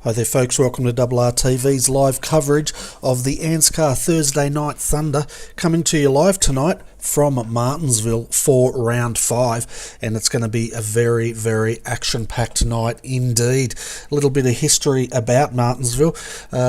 Hi there folks, welcome to RRTV's live coverage of the ANZCAR Thursday Night Thunder, coming to you live tonight from Martinsville for round 5, and it's going to be a very, very action-packed night indeed. A little bit of history about Martinsville.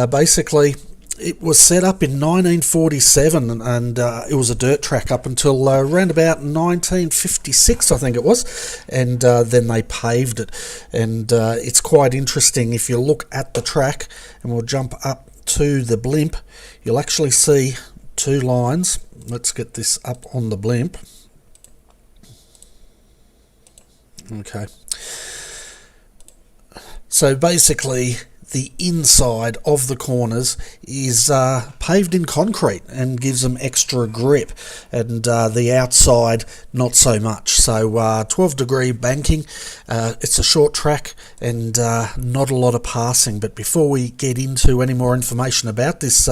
Basically, it was set up in 1947 and it was a dirt track up until around about 1956, I think it was, and then they paved it. And it's quite interesting if you look at the track, and we'll jump up to the blimp, you'll actually see two lines. Let's get this up on the blimp. Okay. So basically, the inside of the corners is paved in concrete and gives them extra grip, and the outside not so much. So 12 degree banking, it's a short track and not a lot of passing. But before we get into any more information about this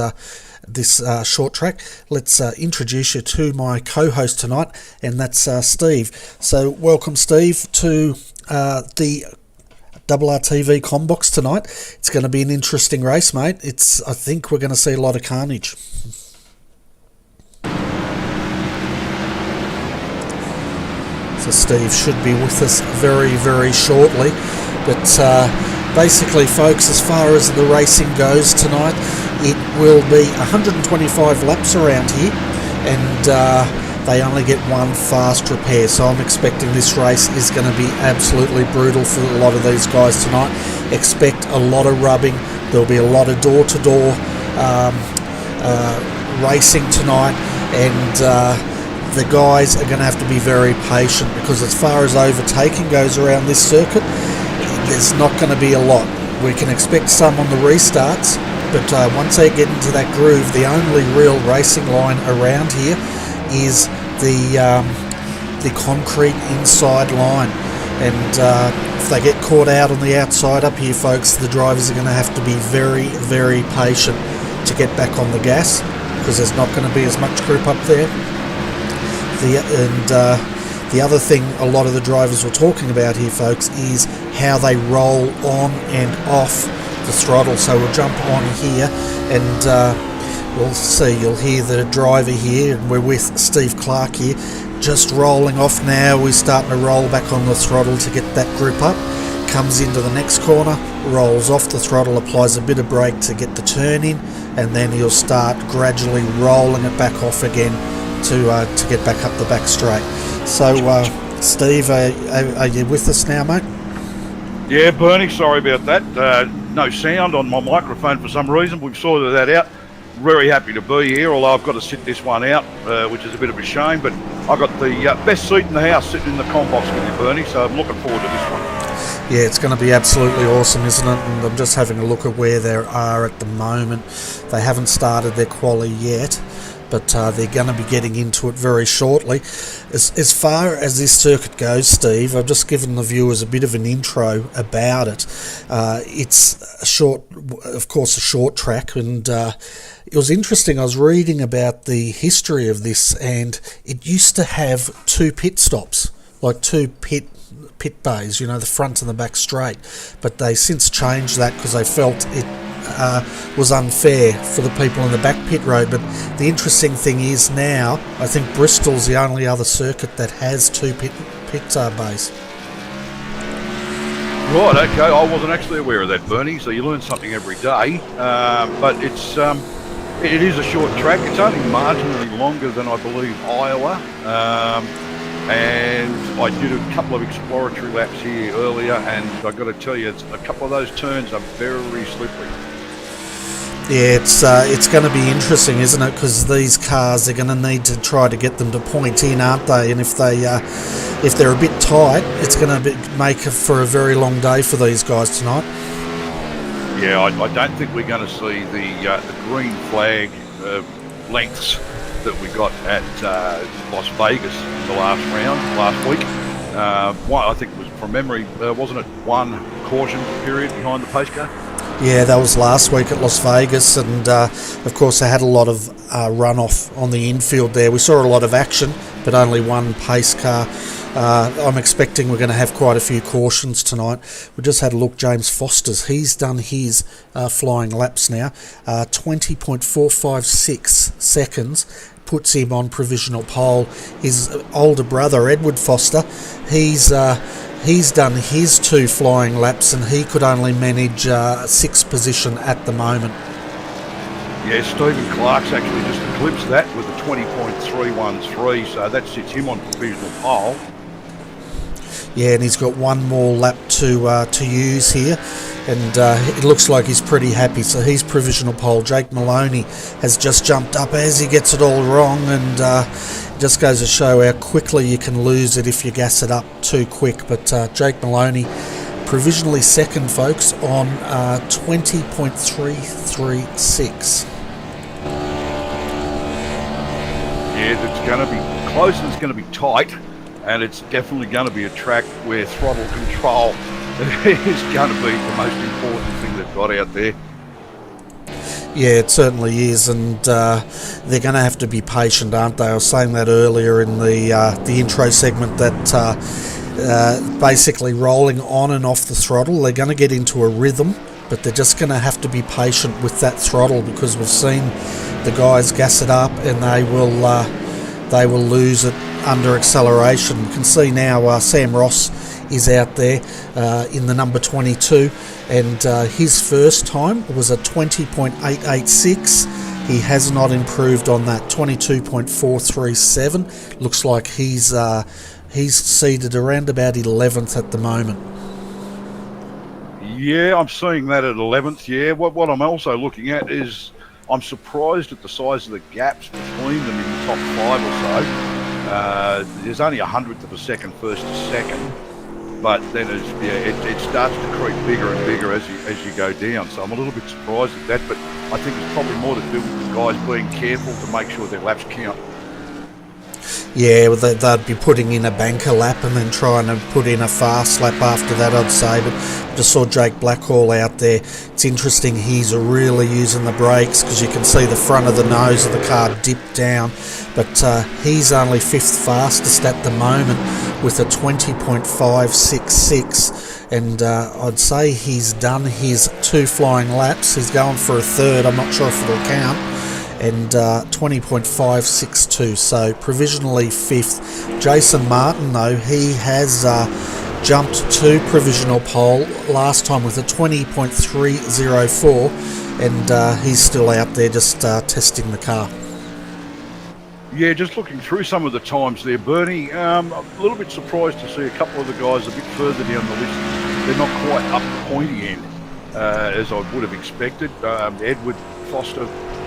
short track, let's introduce you to my co-host tonight, and that's Steve. So welcome, Steve, to the RRTV Combox tonight. It's going to be an interesting race, mate. I think we're going to see a lot of carnage. So Steve should be with us very, very shortly. But basically, folks, as far as the racing goes tonight, it will be 125 laps around here, and they only get one fast repair, so I'm expecting this race is going to be absolutely brutal for a lot of these guys tonight. Expect a lot of rubbing. There'll be a lot of door-to-door racing tonight, and the guys are going to have to be very patient, because as far as overtaking goes around this circuit, there's not going to be a lot. We can expect some on the restarts, but once they get into that groove, the only real racing line around here is the concrete inside line, and if they get caught out on the outside up here, folks, the drivers are going to have to be very, very patient to get back on the gas, because there's not going to be as much grip up there. The other thing a lot of the drivers were talking about here, folks, is how they roll on and off the throttle. So we'll jump on here and we'll see. You'll hear the driver here, and we're with Steve Clark here, just rolling off now. We're starting to roll back on the throttle to get that grip up. Comes into the next corner, rolls off the throttle, applies a bit of brake to get the turn in, and then he'll start gradually rolling it back off again to get back up the back straight. So, Steve, are you with us now, mate? Yeah, Bernie, sorry about that. No sound on my microphone for some reason. We've sorted that out. Very happy to be here, although I've got to sit this one out, which is a bit of a shame, but I've got the best seat in the house sitting in the combox with you, Bernie, so I'm looking forward to this one. Yeah, it's going to be absolutely awesome, isn't it? And I'm just having a look at where they are at the moment. They haven't started their quali yet, but they're going to be getting into it very shortly. As far as this circuit goes, Steve, I've just given the viewers a bit of an intro about it. It's a short track, and it was interesting. I was reading about the history of this, and it used to have two pit stops, like two pit bays, the front and the back straight, but they since changed that because they felt it was unfair for the people in the back pit road. But the interesting thing is now, I think Bristol's the only other circuit that has two pit bays. Right, okay, I wasn't actually aware of that, Bernie, so you learn something every day, but it is a short track. It's only marginally longer than, I believe, Iowa, and I did a couple of exploratory laps here earlier, and I've got to tell you, a couple of those turns are very slippery. Yeah, it's going to be interesting, isn't it? Because these cars are going to need to try to get them to point in, aren't they? And if they're a bit tight, it's going to make for a very long day for these guys tonight. Yeah, I don't think we're going to see the green flag lengths that we got at Las Vegas in the last week. I think it was, from memory, wasn't it one caution period behind the pace car? Yeah, that was last week at Las Vegas, and of course they had a lot of runoff on the infield there. We saw a lot of action, but only one pace car I'm expecting we're going to have quite a few cautions tonight. We just had a look. James Foster's, he's done his flying laps now. 20.456 seconds puts him on provisional pole. His older brother, Edward Foster, he's done his 2 flying laps, and he could only manage 6th position at the moment. Yeah, Stephen Clark's actually just eclipsed that with a 20.313, so that sits him on provisional pole. Yeah, and he's got one more lap to use here, and it looks like he's pretty happy. So he's provisional pole. Jake Maloney has just jumped up as he gets it all wrong, and it just goes to show how quickly you can lose it if you gas it up too quick. But Jake Maloney, provisionally second, folks, on 20.336. Yeah, it's going to be close and it's going to be tight, and it's definitely going to be a track where throttle control is going to be the most important thing they've got out there. Yeah, it certainly is, and they're going to have to be patient, aren't they? I was saying that earlier in the intro segment, that basically rolling on and off the throttle, they're going to get into a rhythm, but they're just going to have to be patient with that throttle, because we've seen the guys gas it up and they will lose it under acceleration. You can see now Sam Ross is out there in the number 22, and his first time was a 20.886. He has not improved on that. 22.437. Looks like he's seated around about 11th at the moment. Yeah, I'm seeing that at 11th. Yeah, what I'm also looking at is I'm surprised at the size of the gaps between them in the top 5 or so. There's only 100th of a second first to second, but then it starts to creep bigger and bigger as you go down. So I'm a little bit surprised at that, but I think it's probably more to do with the guys being careful to make sure their laps count. Yeah, well, they'd be putting in a banker lap and then trying to put in a fast lap after that, I'd say. But just saw Jake Blackhall out there. It's interesting, he's really using the brakes, because you can see the front of the nose of the car dip down. But he's only 5th fastest at the moment with a 20.566. And I'd say he's done his 2 flying laps. He's going for a 3rd. I'm not sure if it'll count. And 20.562, so provisionally 5th. Jason Martin, though, he has jumped to provisional pole last time with a 20.304, and he's still out there just testing the car. Yeah, just looking through some of the times there, Bernie, I'm a little bit surprised to see a couple of the guys a bit further down the list. They're not quite up the pointy end as I would have expected. Edward Foster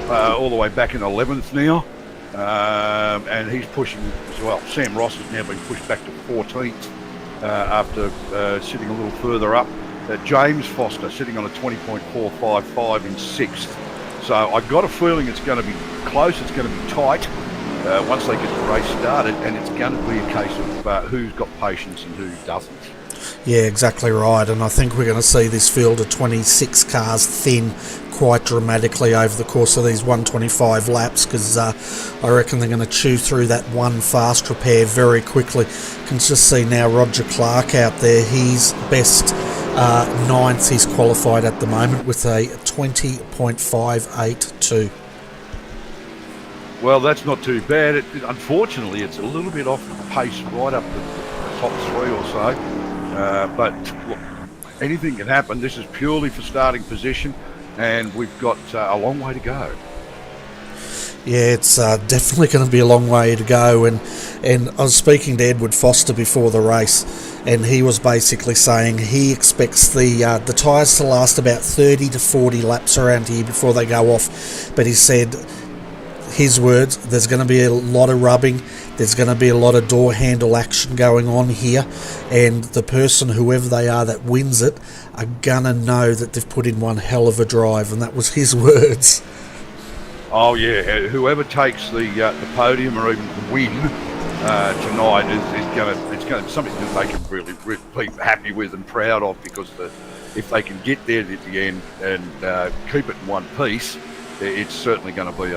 all the way back in 11th now, and he's pushing as well. Sam Ross has now been pushed back to 14th after sitting a little further up. James Foster sitting on a 20.455 in 6th. So I've got a feeling it's going to be close, it's going to be tight once they get the race started, and it's going to be a case of who's got patience and who doesn't. Yeah, exactly right, and I think we're going to see this field of 26 cars thin quite dramatically over the course of these 125 laps, because I reckon they're going to chew through that one fast repair very quickly. You can just see now Roger Clark out there. He's best 9th. He's qualified at the moment with a 20.582. Well, that's not too bad. Unfortunately, it's a little bit off the pace right up the top 3 or so. But look, anything can happen. This is purely for starting position, and we've got a long way to go. Yeah, it's definitely going to be a long way to go. And I was speaking to Edward Foster before the race, and he was basically saying he expects the tyres to last about 30 to 40 laps around here before they go off. But he said, his words, there's going to be a lot of rubbing, there's going to be a lot of door handle action going on here, and the person, whoever they are that wins it, are going to know that they've put in one hell of a drive, and that was his words. Oh yeah, whoever takes the podium or even the win tonight is going to something that they can really be happy with and proud of, because if they can get there at the end and keep it in one piece, it's certainly going to be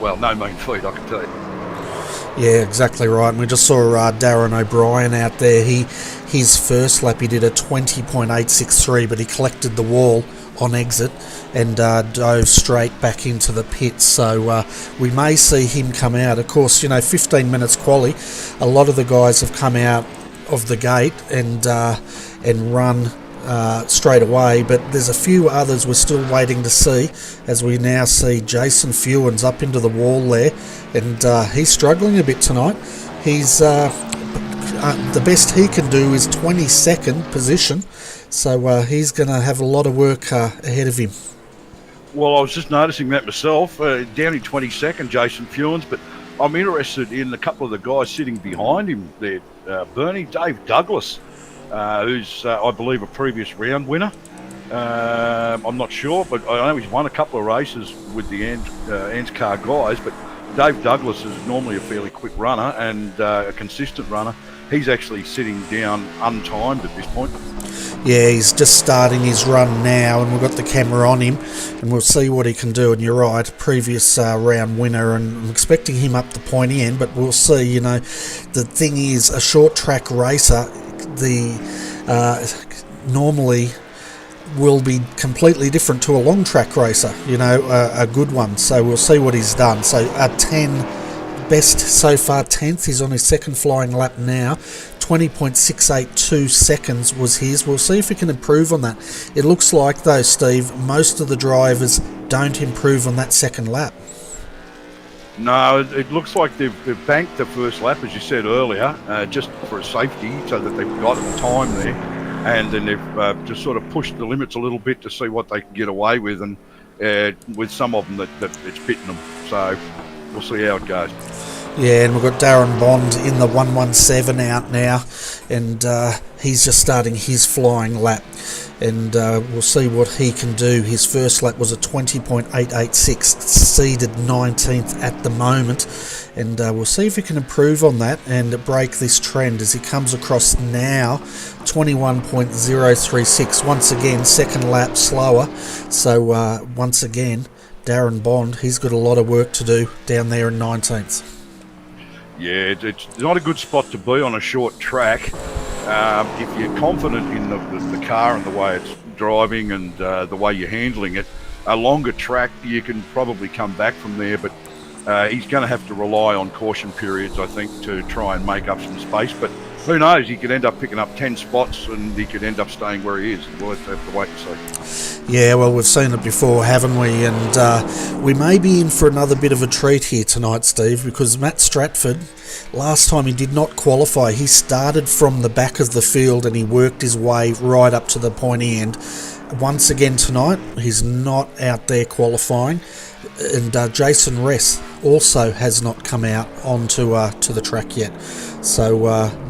no mean feat, I can tell you. Yeah, exactly right. And we just saw Darren O'Brien out there. His first lap he did a 20.863, but he collected the wall on exit and dove straight back into the pits. So we may see him come out. Of course, 15 minutes quali. A lot of the guys have come out of the gate and run straight away, but there's a few others we're still waiting to see, as we now see Jason Fewens up into the wall there, and he's struggling a bit tonight. He's the best he can do is 22nd position, so he's going to have a lot of work ahead of him. Well, I was just noticing that myself, down in 22nd, Jason Fewens, but I'm interested in a couple of the guys sitting behind him there, Bernie. Dave Douglas, who's, I believe, a previous round winner. I'm not sure, but I know he's won a couple of races with the ANZCAR guys, but Dave Douglas is normally a fairly quick runner and a consistent runner. He's actually sitting down untimed at this point. Yeah, he's just starting his run now, and we've got the camera on him, and we'll see what he can do. And you're right, previous round winner, and I'm expecting him up the pointy end, but we'll see. The thing is, a short track racer, normally will be completely different to a long track racer, a good one. So we'll see what he's done. So 10 best so far, 10th. He's on his second flying lap now. 20.682 seconds was his. We'll see if we can improve on that. It looks like, though, Steve, most of the drivers don't improve on that second lap. No, it looks like they've banked the first lap, as you said earlier, just for safety, so that they've got the time there, and then they've just sort of pushed the limits a little bit to see what they can get away with, and with some of them that it's bitten them. So we'll see how it goes. Yeah, and we've got Darren Bond in the 117 out now, and he's just starting his flying lap, and we'll see what he can do. His first lap was a 20.886, seeded 19th at the moment, and we'll see if he can improve on that and break this trend as he comes across now. 21.036, once again second lap slower, so once again Darren Bond, he's got a lot of work to do down there in 19th. Yeah, it's not a good spot to be on a short track. If you're confident in the car and the way it's driving and the way you're handling it, a longer track, you can probably come back from there, but he's going to have to rely on caution periods, I think, to try and make up some space. But who knows, he could end up picking up 10 spots and he could end up staying where he is. We'll have to wait and see. Yeah, well, we've seen it before, haven't we? And we may be in for another bit of a treat here tonight, Steve, because Matt Stratford, last time he did not qualify. He started from the back of the field and he worked his way right up to the pointy end. Once again tonight, he's not out there qualifying. And Jason Ress also has not come out onto to the track yet. So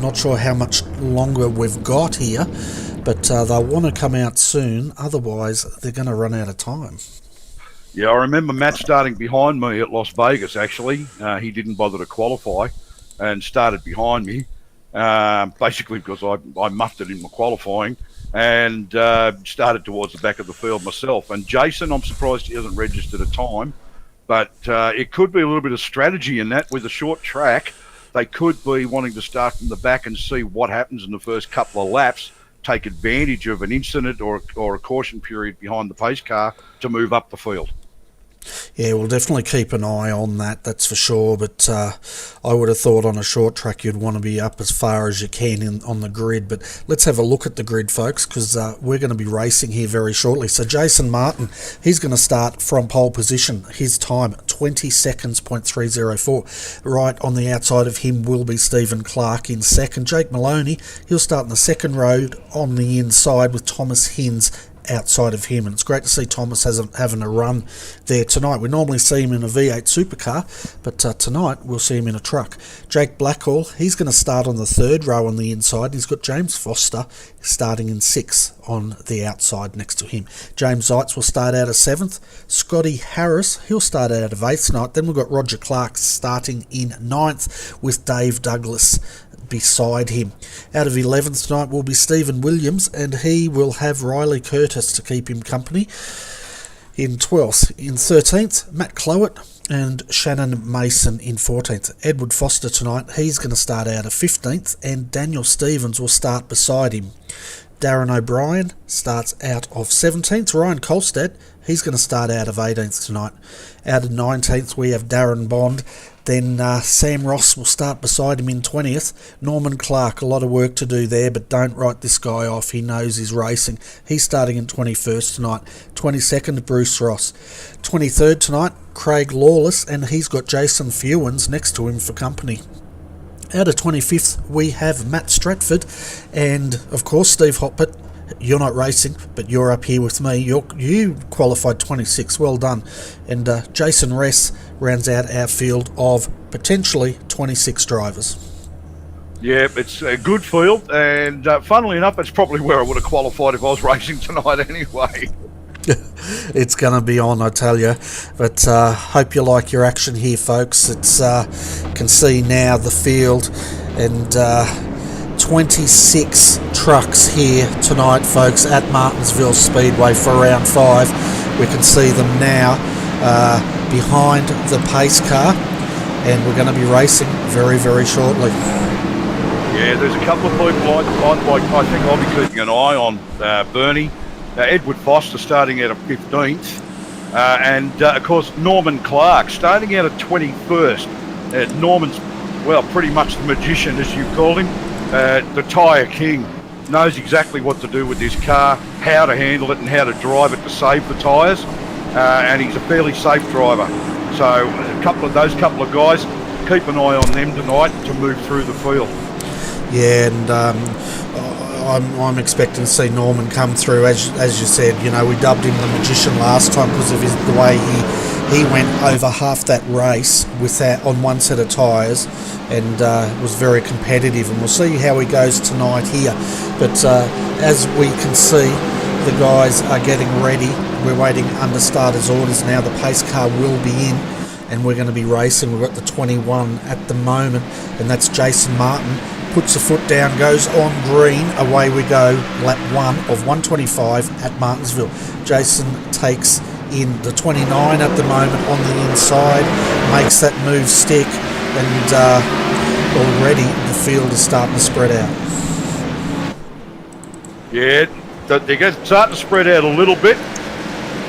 not sure how much longer we've got here, but they'll want to come out soon, otherwise they're going to run out of time. Yeah, I remember Matt starting behind me at Las Vegas, actually. He didn't bother to qualify and started behind me, basically because I muffed it in my qualifying and started towards the back of the field myself. And Jason, I'm surprised he hasn't registered a time, but it could be a little bit of strategy in that. With a short track, they could be wanting to start from the back and see what happens in the first couple of laps, take advantage of an incident or a caution period behind the pace car to move up the field. Yeah, we'll definitely keep an eye on that, that's for sure, but I would have thought on a short track you'd want to be up as far as you can on the grid. But let's have a look at the grid, folks, because we're going to be racing here very shortly. So Jason Martin, he's going to start from pole position. His time, 20 seconds, .304. Right on the outside of him will be Stephen Clark in second. Jake Maloney, he'll start in the second row on the inside with Thomas Hinds outside of him, and it's great to see Thomas having a run there tonight. We normally see him in a V8 supercar, but tonight we'll see him in a truck. Jake Blackhall, he's going to start on the third row on the inside. He's got James Foster starting in 6th on the outside next to him. James Zeitz will start out of 7th. Scotty Harris, he'll start out of 8th tonight. Then we've got Roger Clark starting in 9th with Dave Douglas beside him. Out of 11th tonight will be Stephen Williams, and he will have Riley Curtis to keep him company. in 12th. In 13th, Matt Clowett and Shannon Mason in 14th. Edward Foster tonight, he's going to start out at 15th, and Daniel Stevens will start beside him. Darren O'Brien starts out of 17th. Ryan Kolstad, he's going to start out of 18th tonight. Out of 19th, we have Darren Bond. Then Sam Ross will start beside him in 20th. Norman Clark, a lot of work to do there, but don't write this guy off. He knows he's racing. He's starting in 21st tonight. 22nd, Bruce Ross. 23rd tonight, Craig Lawless, and he's got Jason Fewens next to him for company. Out of 25th, we have Matt Stratford, and of course Steve Hopper. You're not racing, but you're up here with me. You qualified 26. Well done. And Jason Ress rounds out our field of potentially 26 drivers. Yeah, it's a good field, and funnily enough, it's probably where I would have qualified if I was racing tonight anyway. It's going to be on, I tell you. But hope you like your action here, folks. It's can see now the field, and 26 trucks here tonight, folks, at Martinsville Speedway for round 5. We can see them now behind the pace car, and we're going to be racing very, very shortly. Yeah, there's a couple of people I think I'll be keeping an eye on. Bernie, Edward Foster starting out of 15th, and of course Norman Clark starting out of 21st. Norman's, well, pretty much the magician, as you called him. The tyre king, knows exactly what to do with this car, how to handle it and how to drive it to save the tyres, and he's a fairly safe driver. So those couple of guys, keep an eye on them tonight to move through the field. Yeah, and I'm expecting to see Norman come through. As you said, you know, we dubbed him the magician last time because of the way he went over half that race with that on one set of tyres, and was very competitive, and we'll see how he goes tonight here. But as we can see, the guys are getting ready. We're waiting under starters orders now. The pace car will be in, and we're going to be racing. We've got the 21 at the moment, and that's Jason Martin. Puts a foot down, goes on green, away we go. Lap 1 of 125 at Martinsville. Jason takes in the 29 at the moment on the inside, makes that move stick, and already the field is starting to spread out. Yeah, they're starting to spread out a little bit,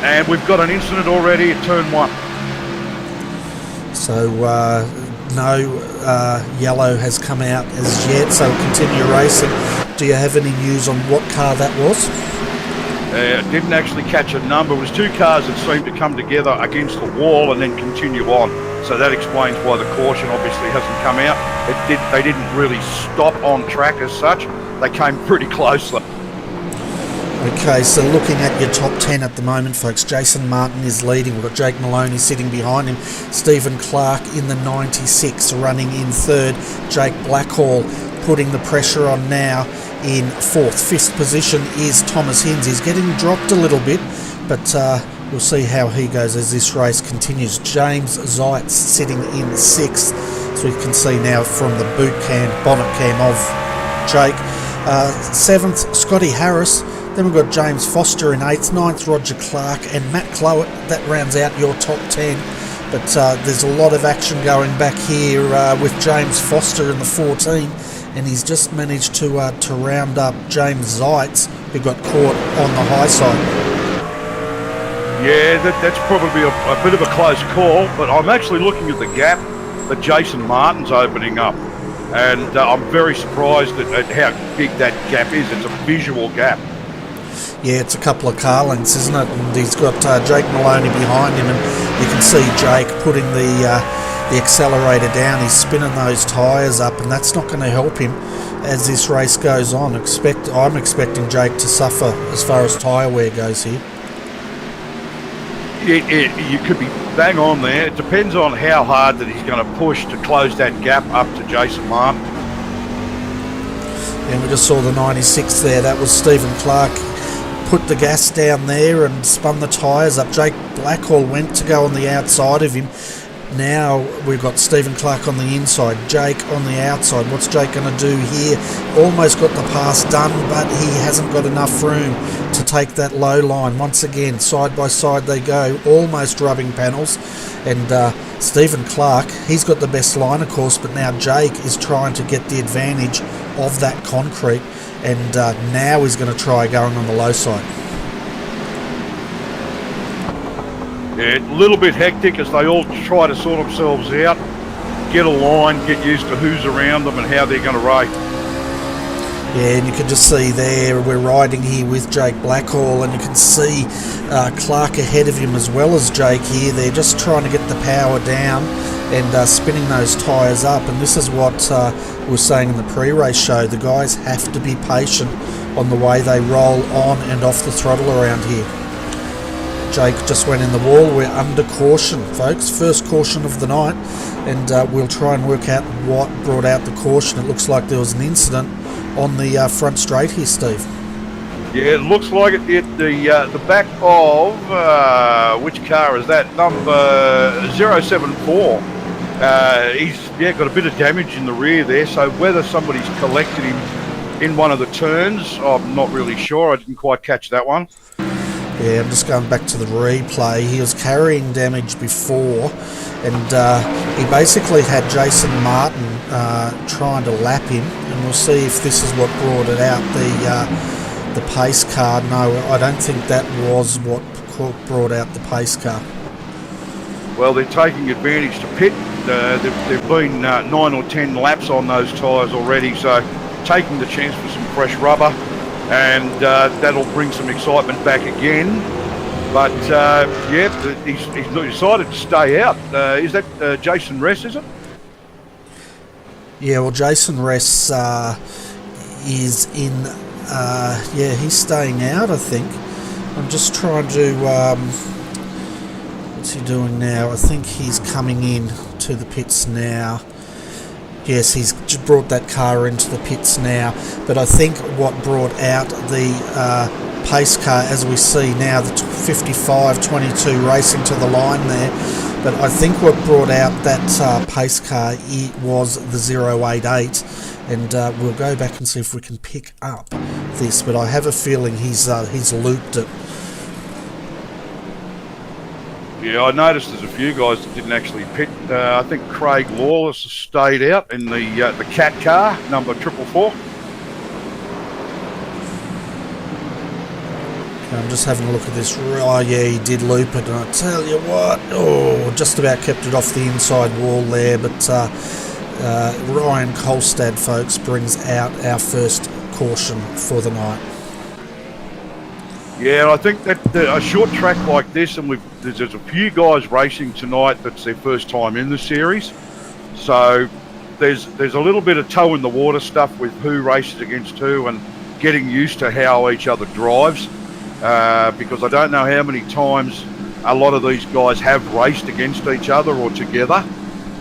and we've got an incident already at turn 1. So no yellow has come out as yet, so we'll continue racing. Do you have any news on what car that was? Didn't actually catch a number. It was 2 cars that seemed to come together against the wall and then continue on. So that explains why the caution obviously hasn't come out. They didn't really stop on track as such. They came pretty close though. Okay, so looking at your top 10 at the moment, folks, Jason Martin is leading. We've got Jake Maloney sitting behind him. Stephen Clark in the 96 running in 3rd. Jake Blackhall putting the pressure on now in 4th. 5th position is Thomas Hinds. He's getting dropped a little bit, but we'll see how he goes as this race continues. James Zeitz sitting in 6th. So we can see now from the bonnet cam of Jake. 7th, Scotty Harris. Then we've got James Foster in 8th, 9th Roger Clark, and Matt Clowett. That rounds out your top 10. But there's a lot of action going back here with James Foster in the 14, and he's just managed to round up James Zeitz, who got caught on the high side. Yeah, that's probably a bit of a close call, but I'm actually looking at the gap that Jason Martin's opening up, and I'm very surprised at how big that gap is. It's a visual gap. Yeah, it's a couple of car lengths, isn't it? And he's got Jake Maloney behind him, and you can see Jake putting the accelerator down. He's spinning those tyres up, and that's not going to help him as this race goes on. I'm expecting Jake to suffer as far as tyre wear goes here. You could be bang on there. It depends on how hard that he's going to push to close that gap up to Jason Martin. And we just saw the 96 there. That was Stephen Clark. Put the gas down there and spun the tyres up. Jake Blackhall went to go on the outside of him. Now we've got Stephen Clark on the inside, Jake on the outside. What's Jake going to do here? Almost got the pass done, but he hasn't got enough room to to take that low line. Once again, side by side they go, almost rubbing panels. And Stephen Clark, he's got the best line, of course, but now Jake is trying to get the advantage of that concrete, and now he's going to try going on the low side. Yeah, a little bit hectic as they all try to sort themselves out, get a line, get used to who's around them and how they're going to rate. Yeah, and you can just see there, we're riding here with Jake Blackhall, and you can see Clark ahead of him as well as Jake here. They're just trying to get the power down and spinning those tyres up, and this is what we were saying in the pre-race show. The guys have to be patient on the way they roll on and off the throttle around here. Jake just went in the wall. We're under caution, folks. First caution of the night, and we'll try and work out what brought out the caution. It looks like there was an incident on the front straight here, Steve. Yeah, it looks like it hit the back of which car is that? Number 074. He's got a bit of damage in the rear there. So whether somebody's collected him in one of the turns, I'm not really sure. I didn't quite catch that one. Yeah, I'm just going back to the replay. He was carrying damage before, and he basically had Jason Martin trying to lap him, and we'll see if this is what brought it out. The pace car, no, I don't think that was what brought out the pace car. Well, they're taking advantage to pit. There've been 9 or 10 laps on those tyres already, so taking the chance for some fresh rubber. And that'll bring some excitement back again. But, he's decided to stay out. Is that Jason Ress, is it? Yeah, well, Jason Ress is in... he's staying out, I think. I'm just trying to... what's he doing now? I think he's coming in to the pits now. Yes, he's brought that car into the pits now. But I think what brought out the pace car, as we see now, the 55-22 racing to the line there. But I think what brought out that pace car was the 088. And we'll go back and see if we can pick up this. But I have a feeling he's looped it. Yeah, I noticed there's a few guys that didn't actually pit. I think Craig Lawless has stayed out in the Cat car, number 444. I'm just having a look at this. Oh, yeah, he did loop it, and I tell you what, just about kept it off the inside wall there. But Ryan Kolstad, folks, brings out our first caution for the night. Yeah, I think that a short track like this, and there's a few guys racing tonight that's their first time in the series. So there's a little bit of toe in the water stuff with who races against who and getting used to how each other drives. Because I don't know how many times a lot of these guys have raced against each other or together.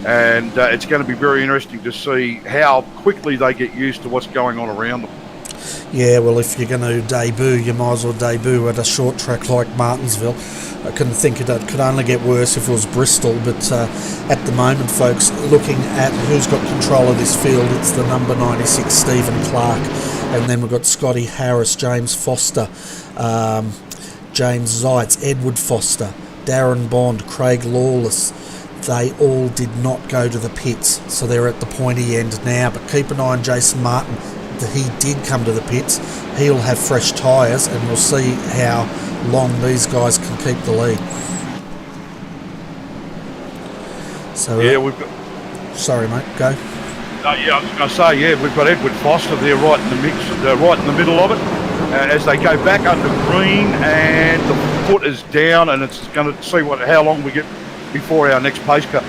And it's going to be very interesting to see how quickly they get used to what's going on around them. Yeah, well, if you're going to debut, you might as well debut at a short track like Martinsville. I couldn't think it could only get worse if it was Bristol, but at the moment, folks, looking at who's got control of this field, it's the number 96, Stephen Clark, and then we've got Scotty Harris, James Foster, James Zeitz, Edward Foster, Darren Bond, Craig Lawless. They all did not go to the pits, so they're at the pointy end now, but keep an eye on Jason Martin. He did come to the pits. He'll have fresh tyres, and we'll see how long these guys can keep the lead. So yeah, we've got. Sorry, mate. Go. Yeah, I was going to say, we've got Edward Foster there, right in the mix, right in the middle of it. As they go back under green, and the foot is down, and it's going to see how long we get before our next pace cut.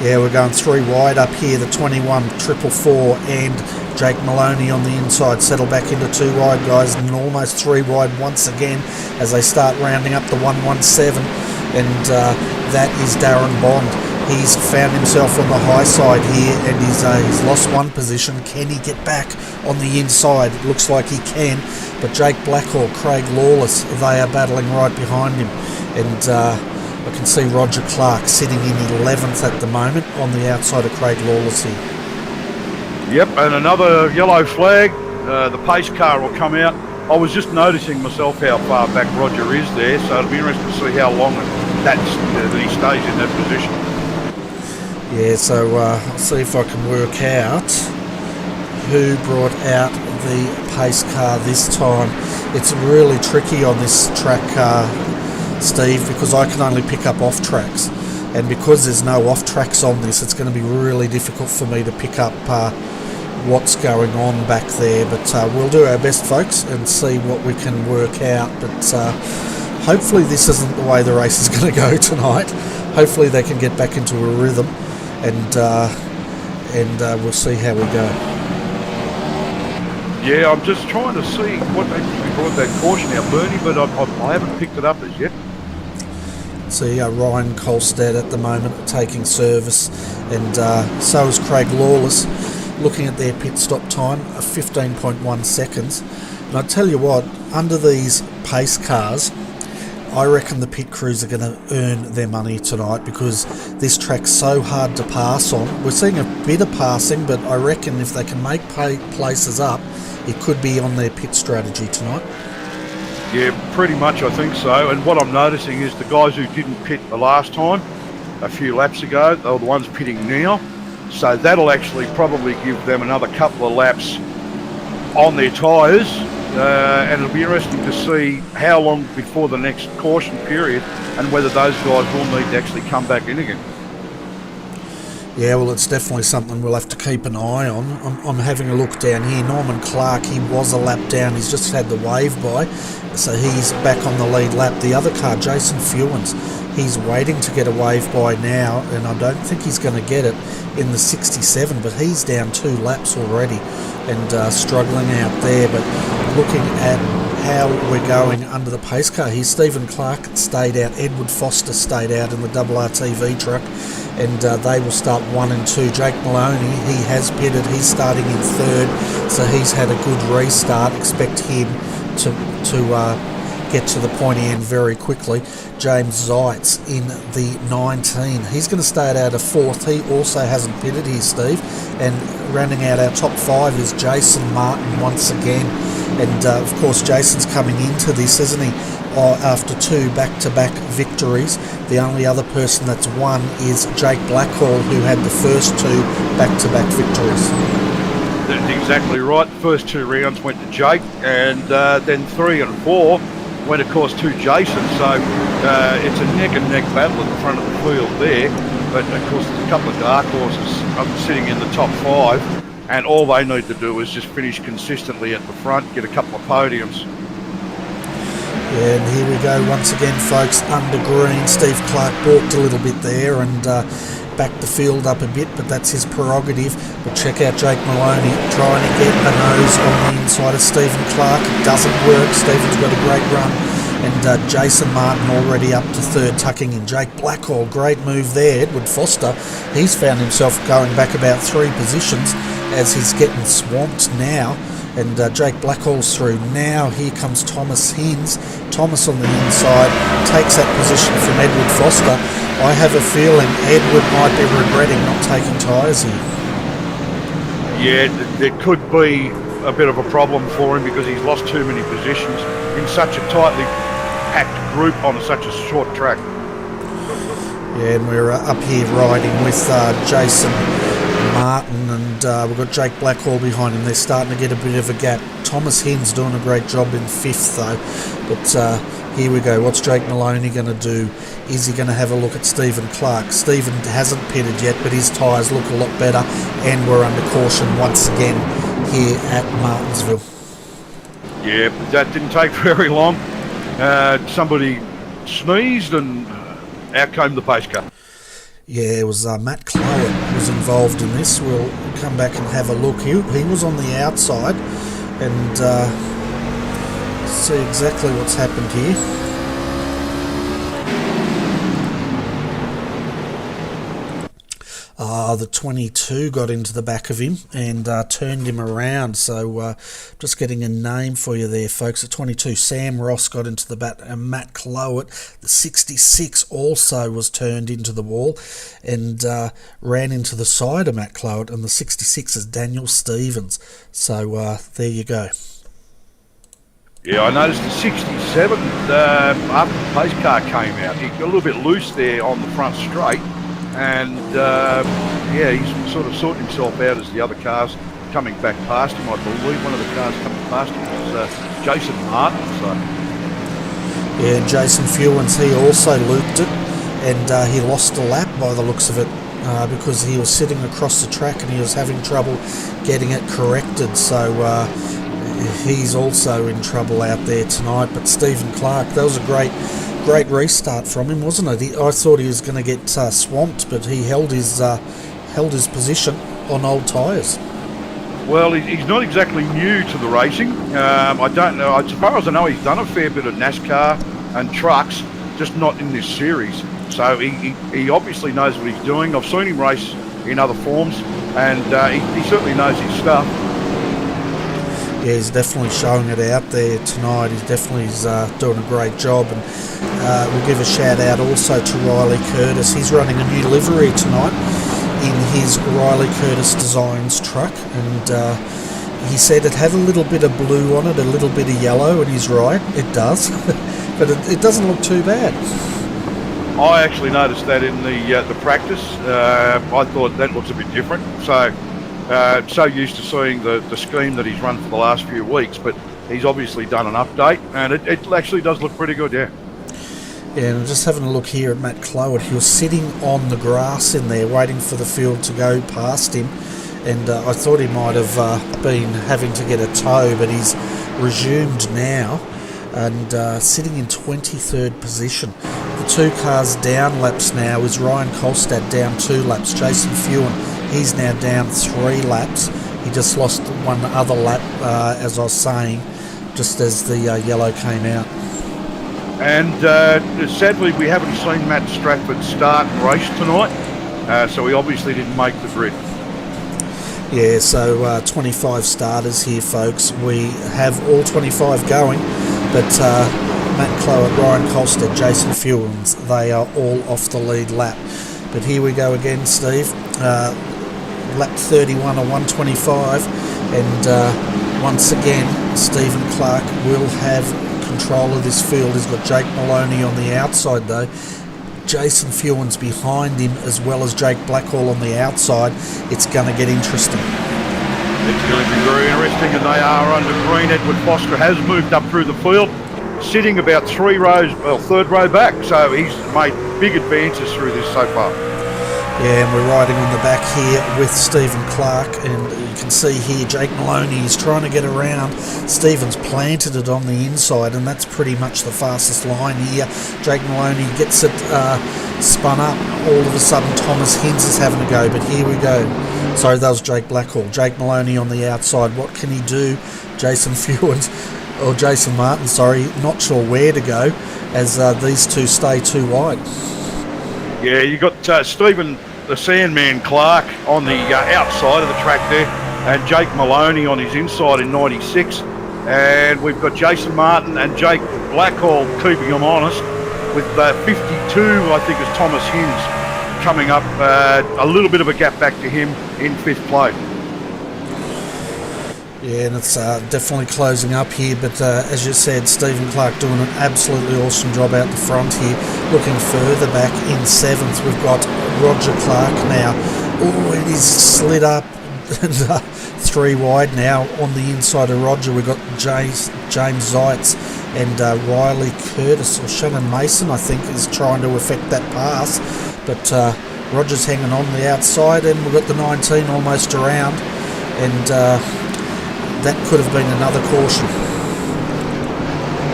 Yeah, we're going 3 wide up here. The 21 444 and Jake Maloney on the inside settle back into 2 wide, guys, and almost 3 wide once again as they start rounding up the 117, and that is Darren Bond. He's found himself on the high side here, and he's lost one position. Can he get back on the inside? It looks like he can, but Jake Blackhall, Craig Lawless, they are battling right behind him, and I can see Roger Clark sitting in 11th at the moment on the outside of Craig Lawless here. Yep, and another yellow flag. The pace car will come out I was just noticing myself how far back Roger is there, so it'll be interesting to see how long that he stays in that position. Yeah, so I'll see if I can work out who brought out the pace car this time. It's really tricky on this track, Steve, because I can only pick up off tracks, and because there's no off tracks on this, it's going to be really difficult for me to pick up what's going on back there. But we'll do our best, folks, and see what we can work out. But hopefully this isn't the way the race is going to go tonight. Hopefully they can get back into a rhythm, and we'll see how we go. Yeah, I'm just trying to see what they brought that caution out, Bernie, but I haven't picked it up as yet. See Ryan Kolstad at the moment taking service, and so is Craig Lawless. Looking at their pit stop time of 15.1 seconds. And I tell you what, under these pace cars, I reckon the pit crews are going to earn their money tonight, because this track's so hard to pass on. We're seeing a bit of passing, but I reckon if they can make places up, it could be on their pit strategy tonight. Yeah, pretty much I think so. And what I'm noticing is the guys who didn't pit the last time, a few laps ago, they're the ones pitting now. So that'll actually probably give them another couple of laps on their tyres, and it'll be interesting to see how long before the next caution period and whether those guys will need to actually come back in again. Yeah, well, it's definitely something we'll have to keep an eye on. I'm having a look down here. Norman Clark, he was a lap down. He's just had the wave by, so he's back on the lead lap. The other car, Jason Fewens, he's waiting to get a wave by now, and I don't think he's going to get it in the 67, but he's down 2 laps already and struggling out there. But looking at how we're going under the pace car here, Stephen Clark stayed out, Edward Foster stayed out in the RTV truck, and they will start 1 and 2. Jake Maloney, he has pitted, he's starting in 3rd, so he's had a good restart. Expect him to get to the pointy end very quickly. James Zeitz in the 19. He's going to start out of 4th. He also hasn't pitted here, Steve. And rounding out our top 5 is Jason Martin once again. And of course, Jason's coming into this, isn't he? After 2 back-to-back victories. The only other person that's won is Jake Blackhall, who had the first 2 back-to-back victories. That's exactly right. The first 2 rounds went to Jake, and then 3 and 4 went, of course, to Jason. So it's a neck-and-neck battle at the front of the field there. But, of course, there's a couple of dark horses sitting in the top 5, and all they need to do is just finish consistently at the front, get a couple of podiums. Yeah, and here we go once again, folks, under green. Steve Clark balked a little bit there and backed the field up a bit, but that's his prerogative. But check out Jake Maloney trying to get a nose on the inside of Stephen Clark. It doesn't work. Stephen's got a great run. And Jason Martin already up to 3rd, tucking in. Jake Blackhall, great move there. Edward Foster, he's found himself going back about 3 positions as he's getting swamped now. And Jake Blackhall's through. Now here comes Thomas Hines. Thomas on the inside takes that position from Edward Foster. I have a feeling Edward might be regretting not taking tyres here. Yeah, there could be a bit of a problem for him because he's lost too many positions in such a tightly packed group on such a short track. Yeah, and we're up here riding with Jason Martin, and we've got Jake Blackhall behind him. They're starting to get a bit of a gap. Thomas Hines doing a great job in 5th though. But here we go. What's Jake Maloney going to do? Is he going to have a look at Stephen Clark? Stephen hasn't pitted yet, but his tyres look a lot better, and we're under caution once again here at Martinsville. Yeah, that didn't take very long. Somebody sneezed and out came the pace car. Yeah, it was Matt Clowett was involved in this. We'll come back and have a look. He was on the outside, and see exactly what's happened here. The 22 got into the back of him and turned him around. So just getting a name for you there, folks. The 22, Sam Ross, got into the back, and Matt Clowett. The 66 also was turned into the wall and ran into the side of Matt Clowett, and the 66 is Daniel Stevens. So there you go. Yeah, I noticed the 67 after the pace car came out. He got a little bit loose there on the front straight, and yeah, he's sort of sorting himself out as the other cars coming back past him. I believe one of the cars coming past him was Jason Martin. So yeah, Jason Fewens, he also looped it, and he lost a lap by the looks of it because he was sitting across the track and he was having trouble getting it corrected. So he's also in trouble out there tonight. But Stephen Clark, that was a great restart from him, wasn't it? I thought he was going to get swamped, but he held his position on old tyres. Well, he's not exactly new to the racing. I don't know. As far as I know, he's done a fair bit of NASCAR and trucks, just not in this series. So he obviously knows what he's doing. I've seen him race in other forms, and he certainly knows his stuff. Yeah, he's definitely showing it out there tonight. He's definitely doing a great job. And we'll give a shout out also to Riley Curtis. He's running a new livery tonight in his Riley Curtis Designs truck, and he said it had a little bit of blue on it, a little bit of yellow, and he's right, it does. But it doesn't look too bad. I actually noticed that in the practice. I thought that looks a bit different. So used to seeing the scheme that he's run for the last few weeks, but he's obviously done an update, and it actually does look pretty good, yeah. Yeah, and just having a look here at Matt Cloward, he was sitting on the grass in there waiting for the field to go past him, and I thought he might have been having to get a tow, but he's resumed now and sitting in 23rd position. The 2 cars down laps now is Ryan Kolstad down 2 laps, Jason Fewen, he's now down 3 laps. He just lost one other lap, as I was saying, just as the yellow came out. And sadly, we haven't seen Matt Stratford start and race tonight, so he obviously didn't make the grid. Yeah, so 25 starters here, folks. We have all 25 going, but Matt Cloward, Ryan Kolstad, Jason Fewens, they are all off the lead lap. But here we go again, Steve. Lap 31 or 125, and once again, Stephen Clark will have control of this field. He's got Jake Maloney on the outside though. Jason Fewens behind him, as well as Jake Blackhall on the outside. It's going to get interesting. It's going to be very interesting, and they are under green. Edward Foster has moved up through the field, sitting about 3 rows, well, 3rd row back, so he's made big advances through this so far. Yeah, and we're riding on the back here with Stephen Clark, and you can see here Jake Maloney is trying to get around. Stephen's planted it on the inside, and that's pretty much the fastest line here. Jake Maloney gets it spun up. All of a sudden Thomas Hinds is having a go, but here we go. Sorry, that was Jake Blackhall. Jake Maloney on the outside. What can he do? Jason Fewens, or Jason Martin, sorry, not sure where to go as these two stay too wide. Yeah, you got Stephen the Sandman Clark on the outside of the track there, and Jake Maloney on his inside in 96, and we've got Jason Martin and Jake Blackhall keeping them honest, with 52 I think is Thomas Hinds coming up, a little bit of a gap back to him in 5th place. Yeah, and it's definitely closing up here, but as you said, Stephen Clark doing an absolutely awesome job out the front here. Looking further back in 7th, we've got Roger Clark now. Oh, and he's slid up and 3 wide now on the inside of Roger. We've got James Zeitz and Riley Curtis, or Shannon Mason, I think, is trying to effect that pass, but Roger's hanging on the outside, and we've got the 19 almost around, and that could have been another caution.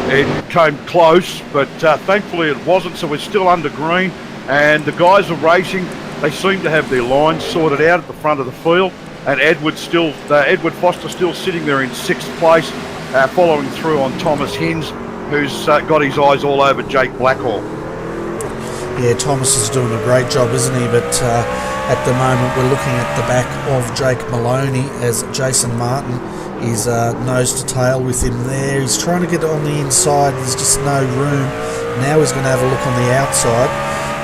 It came close, but thankfully it wasn't, so we're still under green, and the guys are racing. They seem to have their lines sorted out at the front of the field, and Edward Foster still sitting there in 6th place, following through on Thomas Hinds, who's got his eyes all over Jake Blackhall. Yeah, Thomas is doing a great job, isn't he? But at the moment we're looking at the back of Jake Maloney as Jason Martin is nose to tail with him there. He's trying to get on the inside. There's just no room. Now he's going to have a look on the outside,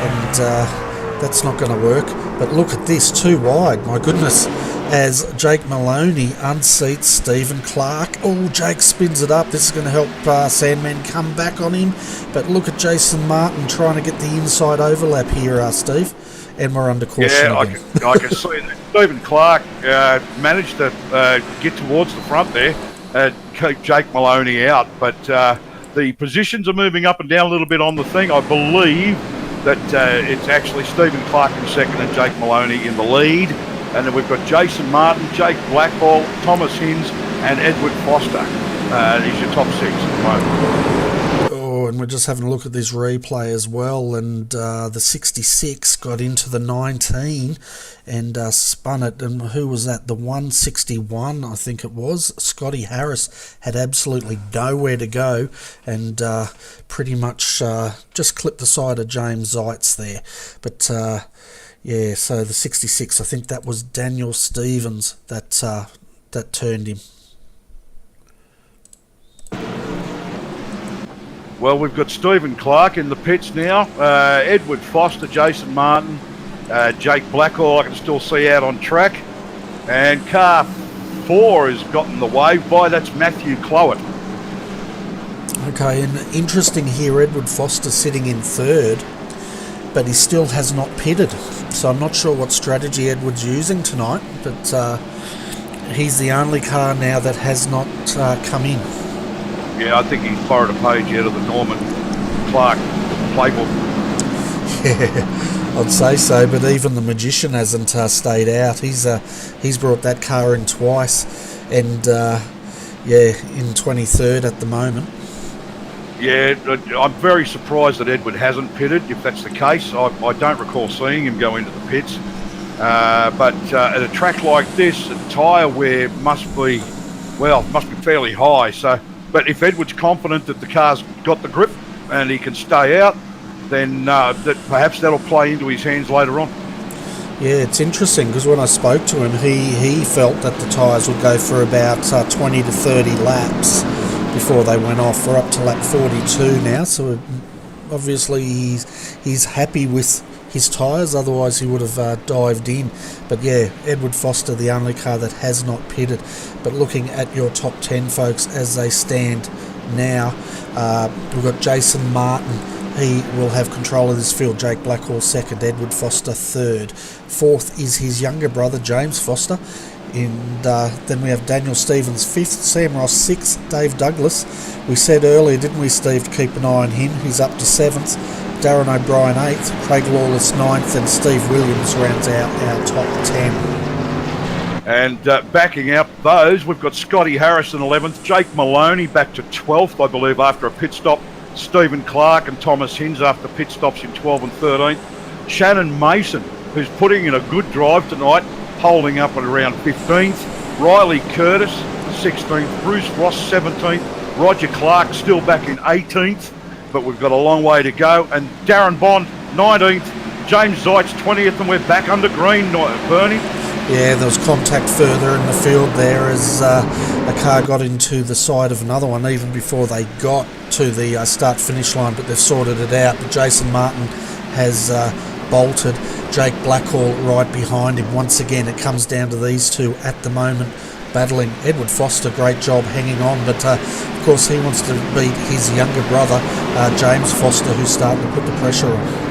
and that's not going to work. But look at this, too wide. My goodness. as Jake Maloney unseats Stephen Clark. Oh, Jake spins it up. This is going to help Sandman come back on him. But look at Jason Martin trying to get the inside overlap here, Steve. And we're under caution again. I can see that Stephen Clark managed to get towards the front there, keep Jake Maloney out. But the positions are moving up and down a little bit on the thing. I believe that it's actually Stephen Clark in second and Jake Maloney in the lead. And then we've got Jason Martin, Jake Blackall, Thomas Hinz and Edward Foster. These are top six at the moment. Oh, and we're just having a look at this replay as well, and the 66 got into the 19 and spun it, and who was that? The 161, I think it was. Scotty Harris had absolutely nowhere to go and pretty much just clipped the side of James Zeitz there. But yeah, so the 66, I think that was Daniel Stevens that turned him. Well, we've got Stephen Clark in the pits now, Edward Foster, Jason Martin, Jake Blackall I can still see out on track, and car 4 has gotten the wave by, that's Matthew Clowett. Okay, and interesting here, Edward Foster sitting in third, but he still has not pitted, so I'm not sure what strategy Edward's using tonight, but he's the only car now that has not come in. Yeah, I think he's borrowed a page out of the Norman Clark playbook. Yeah, I'd say so, but even the Magician hasn't stayed out. He's brought that car in twice, and yeah, in 23rd at the moment. Yeah, I'm very surprised that Edward hasn't pitted, if that's the case. I don't recall seeing him go into the pits. But at a track like this, the tyre wear must be fairly high. So, but if Edward's confident that the car's got the grip and he can stay out, then that perhaps that'll play into his hands later on. Yeah, it's interesting because when I spoke to him, he felt that the tyres would go for about 20 to 30 laps before they went off. We're up to lap 42 now, so obviously he's happy with his tyres, otherwise he would have dived in. But yeah, Edward Foster, the only car that has not pitted. But looking at your top 10, folks, as they stand now, we've got Jason Martin. He will have control of this field. Jake Blackall second, Edward Foster third. Fourth is his younger brother, James Foster. And then we have Daniel Stevens fifth, Sam Ross sixth, Dave Douglas. We said earlier, didn't we, Steve, to keep an eye on him. He's up to seventh. Darren O'Brien 8th, Craig Lawless 9th, and Steve Williams rounds out our top 10. And backing out those, we've got Scotty Harrison 11th, Jake Maloney back to 12th, I believe, after a pit stop, Stephen Clark and Thomas Hinz after pit stops in 12th and 13th, Shannon Mason, who's putting in a good drive tonight, holding up at around 15th, Riley Curtis 16th, Bruce Ross 17th, Roger Clark still back in 18th, but we've got a long way to go, and Darren Bond 19th, James Zeitz 20th, and we're back under green, Bernie. Yeah, there was contact further in the field there as a car got into the side of another one even before they got to the start-finish line, but they've sorted it out. But Jason Martin has bolted, Jake Blackall right behind him. Once again, it comes down to these two at the moment battling. Edward Foster, great job hanging on, but of course he wants to beat his younger brother, James Foster, who's starting to put the pressure on.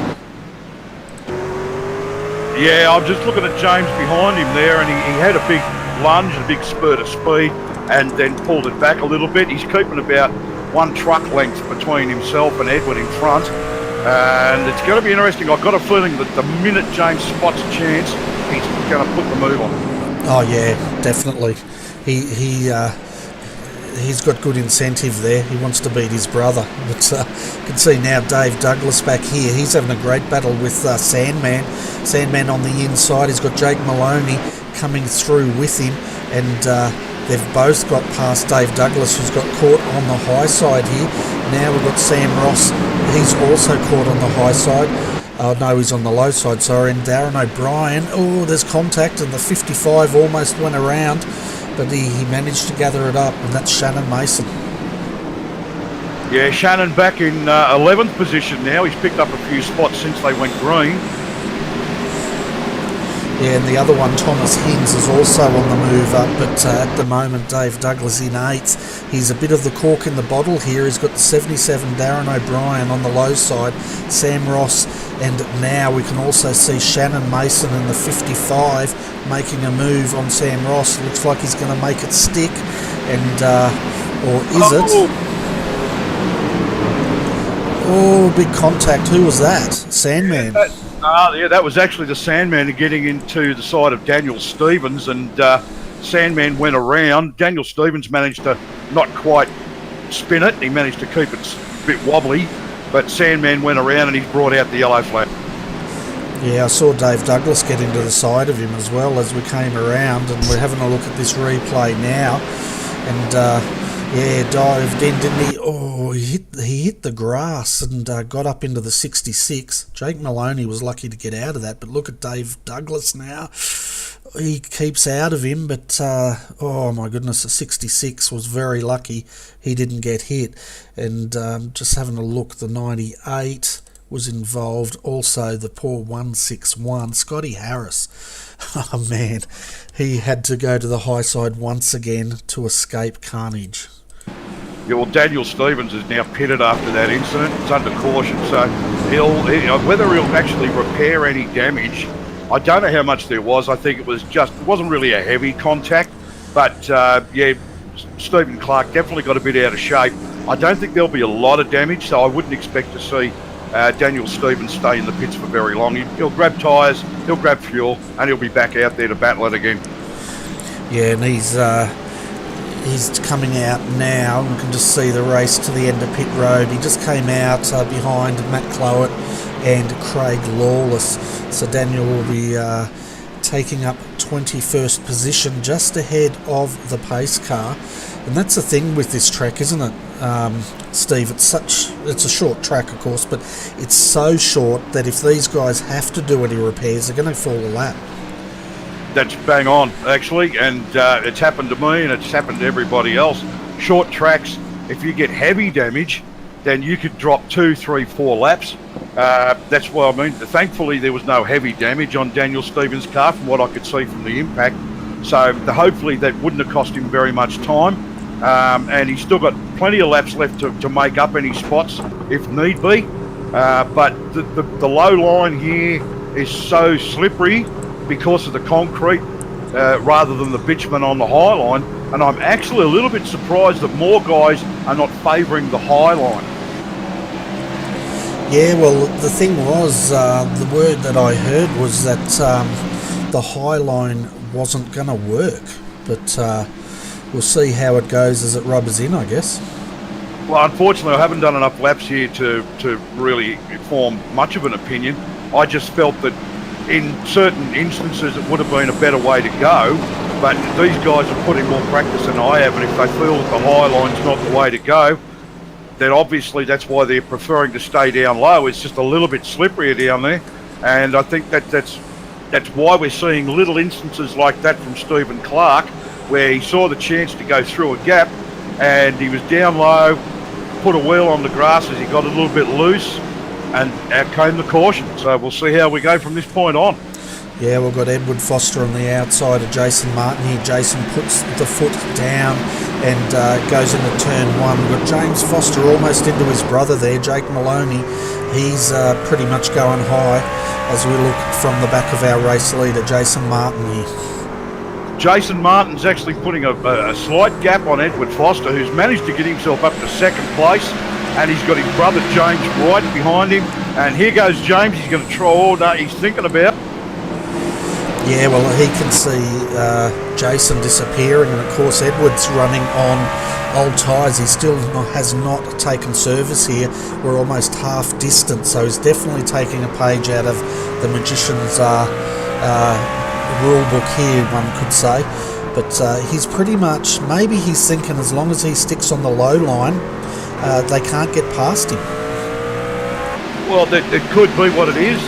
Yeah, I'm just looking at James behind him there, and he had a big lunge, a big spurt of speed, and then pulled it back a little bit. He's keeping about one truck length between himself and Edward in front, and it's going to be interesting. I've got a feeling that the minute James spots a chance, he's going to put the move on. Oh yeah, definitely. He's got good incentive there. He wants to beat his brother. But you can see now Dave Douglas back here. He's having a great battle with Sandman. Sandman on the inside. He's got Jake Maloney coming through with him. And they've both got past Dave Douglas, who's got caught on the high side here. Now we've got Sam Ross. He's also caught on the high side. Oh no, he's on the low side, sorry. And Darren O'Brien. Oh, there's contact, and the 55 almost went around. But he managed to gather it up, and that's Shannon Mason. Yeah, Shannon back in 11th position now. He's picked up a few spots since they went green. Yeah, and the other one, Thomas Hinds, is also on the move up, but at the moment Dave Douglas in 8th. He's a bit of the cork in the bottle here. He's got the 77 Darren O'Brien on the low side, Sam Ross, and now we can also see Shannon Mason in the 55 making a move on Sam Ross. Looks like he's going to make it stick, and or is it? Oh, big contact. Who was that? Sandman. Yeah, that was actually the Sandman getting into the side of Daniel Stevens, and Sandman went around. Daniel Stevens managed to not quite spin it. He managed to keep it a bit wobbly, but Sandman went around and he brought out the yellow flag. Yeah, I saw Dave Douglas get into the side of him as well as we came around, and we're having a look at this replay now, and yeah, dived in, didn't he? Oh, he hit the grass and got up into the 66. Jake Maloney was lucky to get out of that, but look at Dave Douglas now. He keeps out of him, but oh my goodness, the 66 was very lucky he didn't get hit. And just having a look, the 98 was involved. Also, the poor 161, Scotty Harris. Oh man, he had to go to the high side once again to escape carnage. Yeah, well, Daniel Stevens is now pitted after that incident. It's under caution, so whether he'll actually repair any damage, I don't know how much there was. I think it wasn't really a heavy contact, but yeah, Stephen Clark definitely got a bit out of shape. I don't think there'll be a lot of damage, so I wouldn't expect to see Daniel Stevens stay in the pits for very long. He'll grab tyres, he'll grab fuel, and he'll be back out there to battle it again. Yeah, and he's coming out now. We can just see the race to the end of pit road. He just came out behind Matt Clowett and Craig Lawless. So Daniel will be taking up 21st position, just ahead of the pace car. And that's the thing with this track, isn't it, Steve? It's a short track, of course, but it's so short that if these guys have to do any repairs, they're going to fall a lap. That's bang on, actually, and it's happened to me and it's happened to everybody else. Short tracks, if you get heavy damage, then you could drop 2, 3, 4 laps. That's what I mean. Thankfully, there was no heavy damage on Daniel Stevens' car from what I could see from the impact. So hopefully that wouldn't have cost him very much time. And he's still got plenty of laps left to make up any spots if need be. But the low line here is so slippery because of the concrete rather than the bitumen on the high line, and I'm actually a little bit surprised that more guys are not favouring the high line. Yeah, well, the thing was, the word that I heard was that the high line wasn't going to work, but we'll see how it goes as it rubbers in, I guess. Well, unfortunately, I haven't done enough laps here to really form much of an opinion. I just felt that in certain instances it would have been a better way to go, but these guys are putting more practice than I have, and if they feel that the high line's not the way to go, then obviously that's why they're preferring to stay down low. It's just a little bit slipperier down there, and I think that's why we're seeing little instances like that from Stephen Clark, where he saw the chance to go through a gap and he was down low, put a wheel on the grass as he got a little bit loose, and out came the caution. So we'll see how we go from this point on. Yeah, we've got Edward Foster on the outside of Jason Martin here. Jason puts the foot down and goes into turn 1. We've got James Foster almost into his brother there, Jake Maloney. He's pretty much going high as we look from the back of our race leader, Jason Martin here. Jason Martin's actually putting a slight gap on Edward Foster, who's managed to get himself up to second place. And he's got his brother James right behind him. And here goes James. He's going to try all that he's thinking about. Yeah, well, he can see Jason disappearing. And, of course, Edward's running on old tyres. He still has not taken service here. We're almost half distance. So he's definitely taking a page out of the Magician's rule book here, one could say. But he's pretty much, maybe he's thinking as long as he sticks on the low line, they can't get past him. Well, it could be what it is,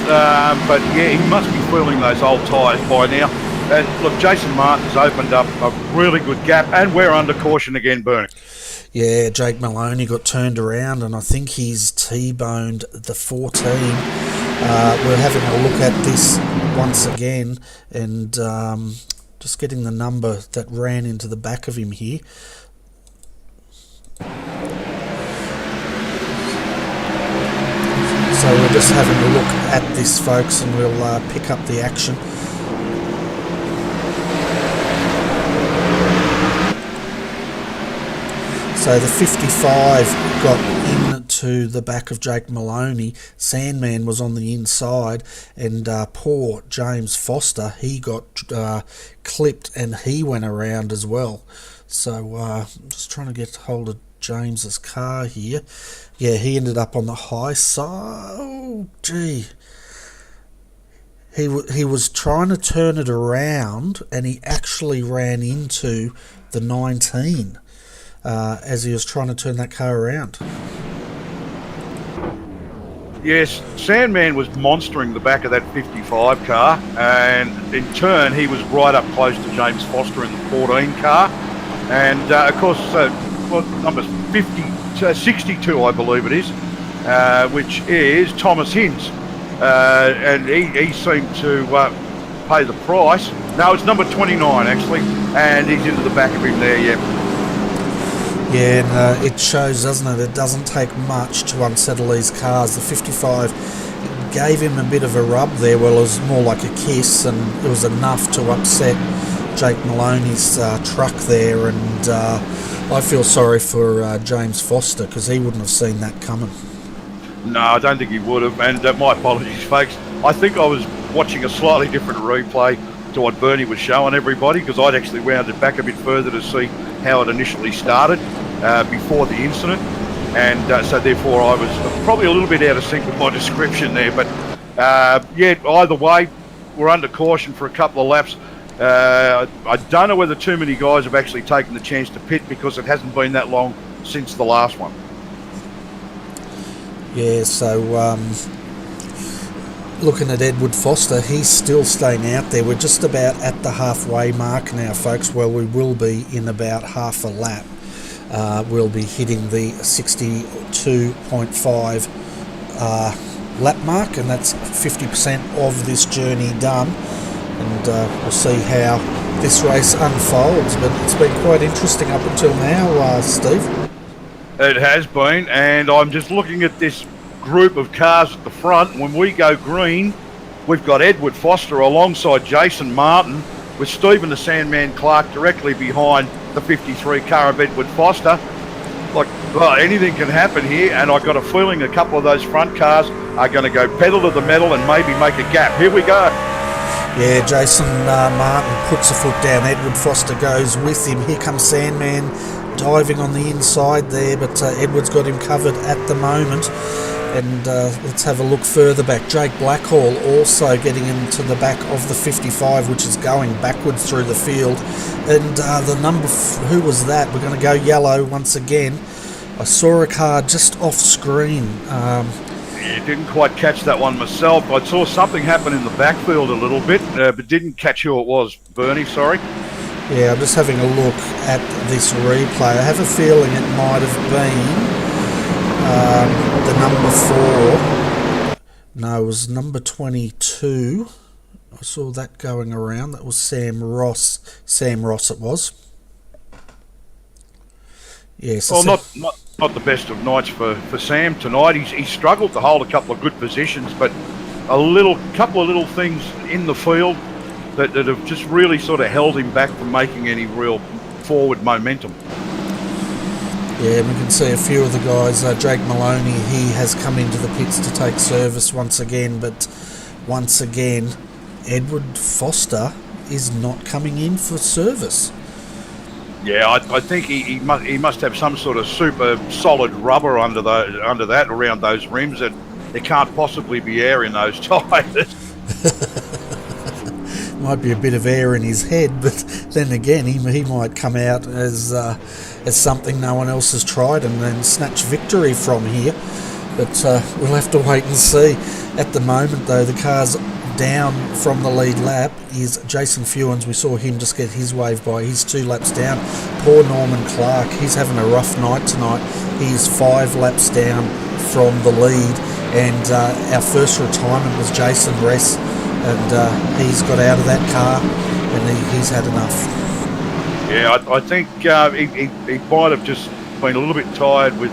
but yeah, he must be feeling those old tyres by now. And look, Jason Martin's opened up a really good gap, and we're under caution again, Bernie. Yeah, Jake Maloney got turned around, and I think he's T-boned the 14. We're having a look at this once again, and just getting the number that ran into the back of him here. So we're just having a look at this, folks, and we'll pick up the action. So the 55 got into the back of Jake Maloney. Sandman was on the inside, and poor James Foster, he got clipped and he went around as well. So I'm just trying to get hold of James's car here. Yeah, he ended up on the high side. Oh, gee. He was trying to turn it around, and he actually ran into the 19 as he was trying to turn that car around. Yes, Sandman was monstering the back of that 55 car, and in turn he was right up close to James Foster in the 14 car, and of course number 62 I believe it is, which is Thomas Hinds, and he seemed to pay the price. No, it's number 29 actually, and he's into the back of him there. Yeah, and it shows, doesn't it? It doesn't take much to unsettle these cars. The 55 gave him a bit of a rub there. Well, it was more like a kiss, and it was enough to upset Jake Maloney's truck there. And I feel sorry for James Foster, because he wouldn't have seen that coming. No, I don't think he would have. And my apologies, folks. I think I was watching a slightly different replay to what Bernie was showing everybody, because I'd actually wound it back a bit further to see how it initially started before the incident, and so therefore I was probably a little bit out of sync with my description there, but yeah, either way we're under caution for a couple of laps. I don't know whether too many guys have actually taken the chance to pit, because it hasn't been that long since the last one. Yeah, so looking at Edward Foster, he's still staying out there. We're just about at the halfway mark now, folks. Well, we will be in about half a lap. We'll be hitting the 62.5 lap mark, and that's 50% of this journey done. And we'll see how this race unfolds. But it's been quite interesting up until now, Steve. It has been, and I'm just looking at this group of cars at the front. When we go green, we've got Edward Foster alongside Jason Martin, with Stephen the Sandman Clark directly behind the 53 car of Edward Foster. Like, well, anything can happen here, and I've got a feeling a couple of those front cars are going to go pedal to the metal and maybe make a gap. Here we go. Yeah, Jason Martin puts a foot down. Edward Foster goes with him. Here comes Sandman diving on the inside there, but Edward's got him covered at the moment. And let's have a look further back. Jake Blackhall also getting into the back of the 55, which is going backwards through the field. And the number, who was that? We're going to go yellow once again. I saw a car just off screen. Didn't quite catch that one myself. I saw something happen in the backfield a little bit, but didn't catch who it was. Bernie, sorry. Yeah, I'm just having a look at this replay. I have a feeling it might have been the number 4. No, it was number 22. I saw that going around. That was Sam Ross. Sam Ross it was. Yes. Well, not the best of nights for Sam tonight. He struggled to hold a couple of good positions, but couple of little things in the field that have just really sort of held him back from making any real forward momentum. Yeah, we can see a few of the guys. Jake Maloney, he has come into the pits to take service once again, but once again, Edward Foster is not coming in for service. Yeah, I think he must have some sort of super solid rubber under that around those rims, and there can't possibly be air in those tyres. Might be a bit of air in his head, but then again, he might come out as something no one else has tried and then snatch victory from here. But we'll have to wait and see. At the moment, though, the car's down from the lead lap is Jason Fewens. We saw him just get his wave by. He's 2 laps down. Poor Norman Clark. He's having a rough night tonight. He's 5 laps down from the lead. and our first retirement was Jason Ress, and he's got out of that car, and he's had enough. Yeah, I think he might have just been a little bit tired with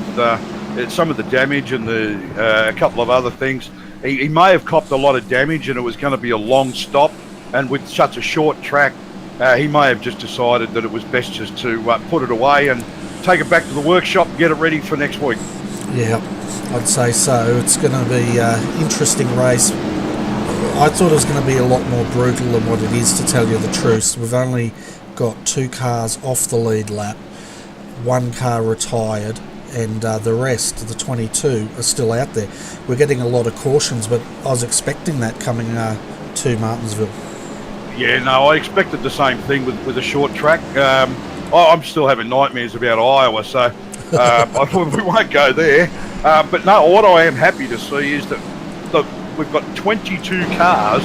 some of the damage and a couple of other things. He may have copped a lot of damage, and it was going to be a long stop, and with such a short track, he may have just decided that it was best just to put it away and take it back to the workshop and get it ready for next week. Yeah, I'd say so. It's going to be an interesting race. I thought it was going to be a lot more brutal than what it is, to tell you the truth. We've only got 2 cars off the lead lap, 1 car retired, and the rest, the 22, are still out there. We're getting a lot of cautions, but I was expecting that coming to Martinsville. Yeah, no, I expected the same thing with a short track. I'm still having nightmares about Iowa, so we won't go there. But no, what I am happy to see is that we've got 22 cars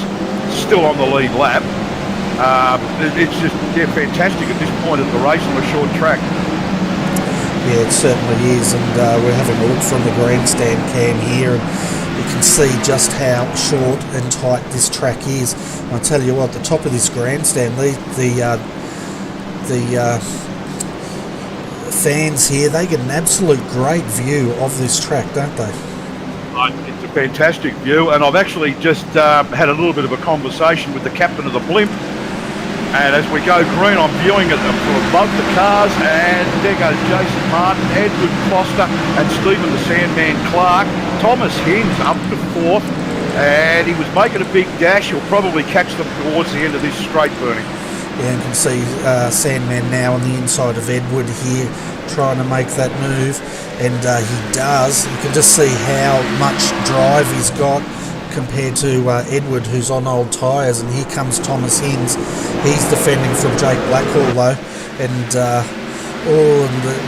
still on the lead lap. It's just fantastic at this point of the race on a short track. Yeah, it certainly is, and we're having a look from the grandstand cam here, and you can see just how short and tight this track is. And I tell you what, the top of this grandstand, the fans here, they get an absolute great view of this track, don't they? It's a fantastic view, and I've actually just had a little bit of a conversation with the captain of the blimp. And as we go green, I'm viewing it from above the cars, and there goes Jason Martin, Edward Foster, and Stephen the Sandman Clark. Thomas Hins up to 4th, and he was making a big dash. He'll probably catch them towards the end of this straight, Bernie. Yeah, you can see Sandman now on the inside of Edward here, trying to make that move, and he does. You can just see how much drive he's got compared to Edward, who's on old tyres, and here comes Thomas Hins. He's defending from Jake Blackhall though, and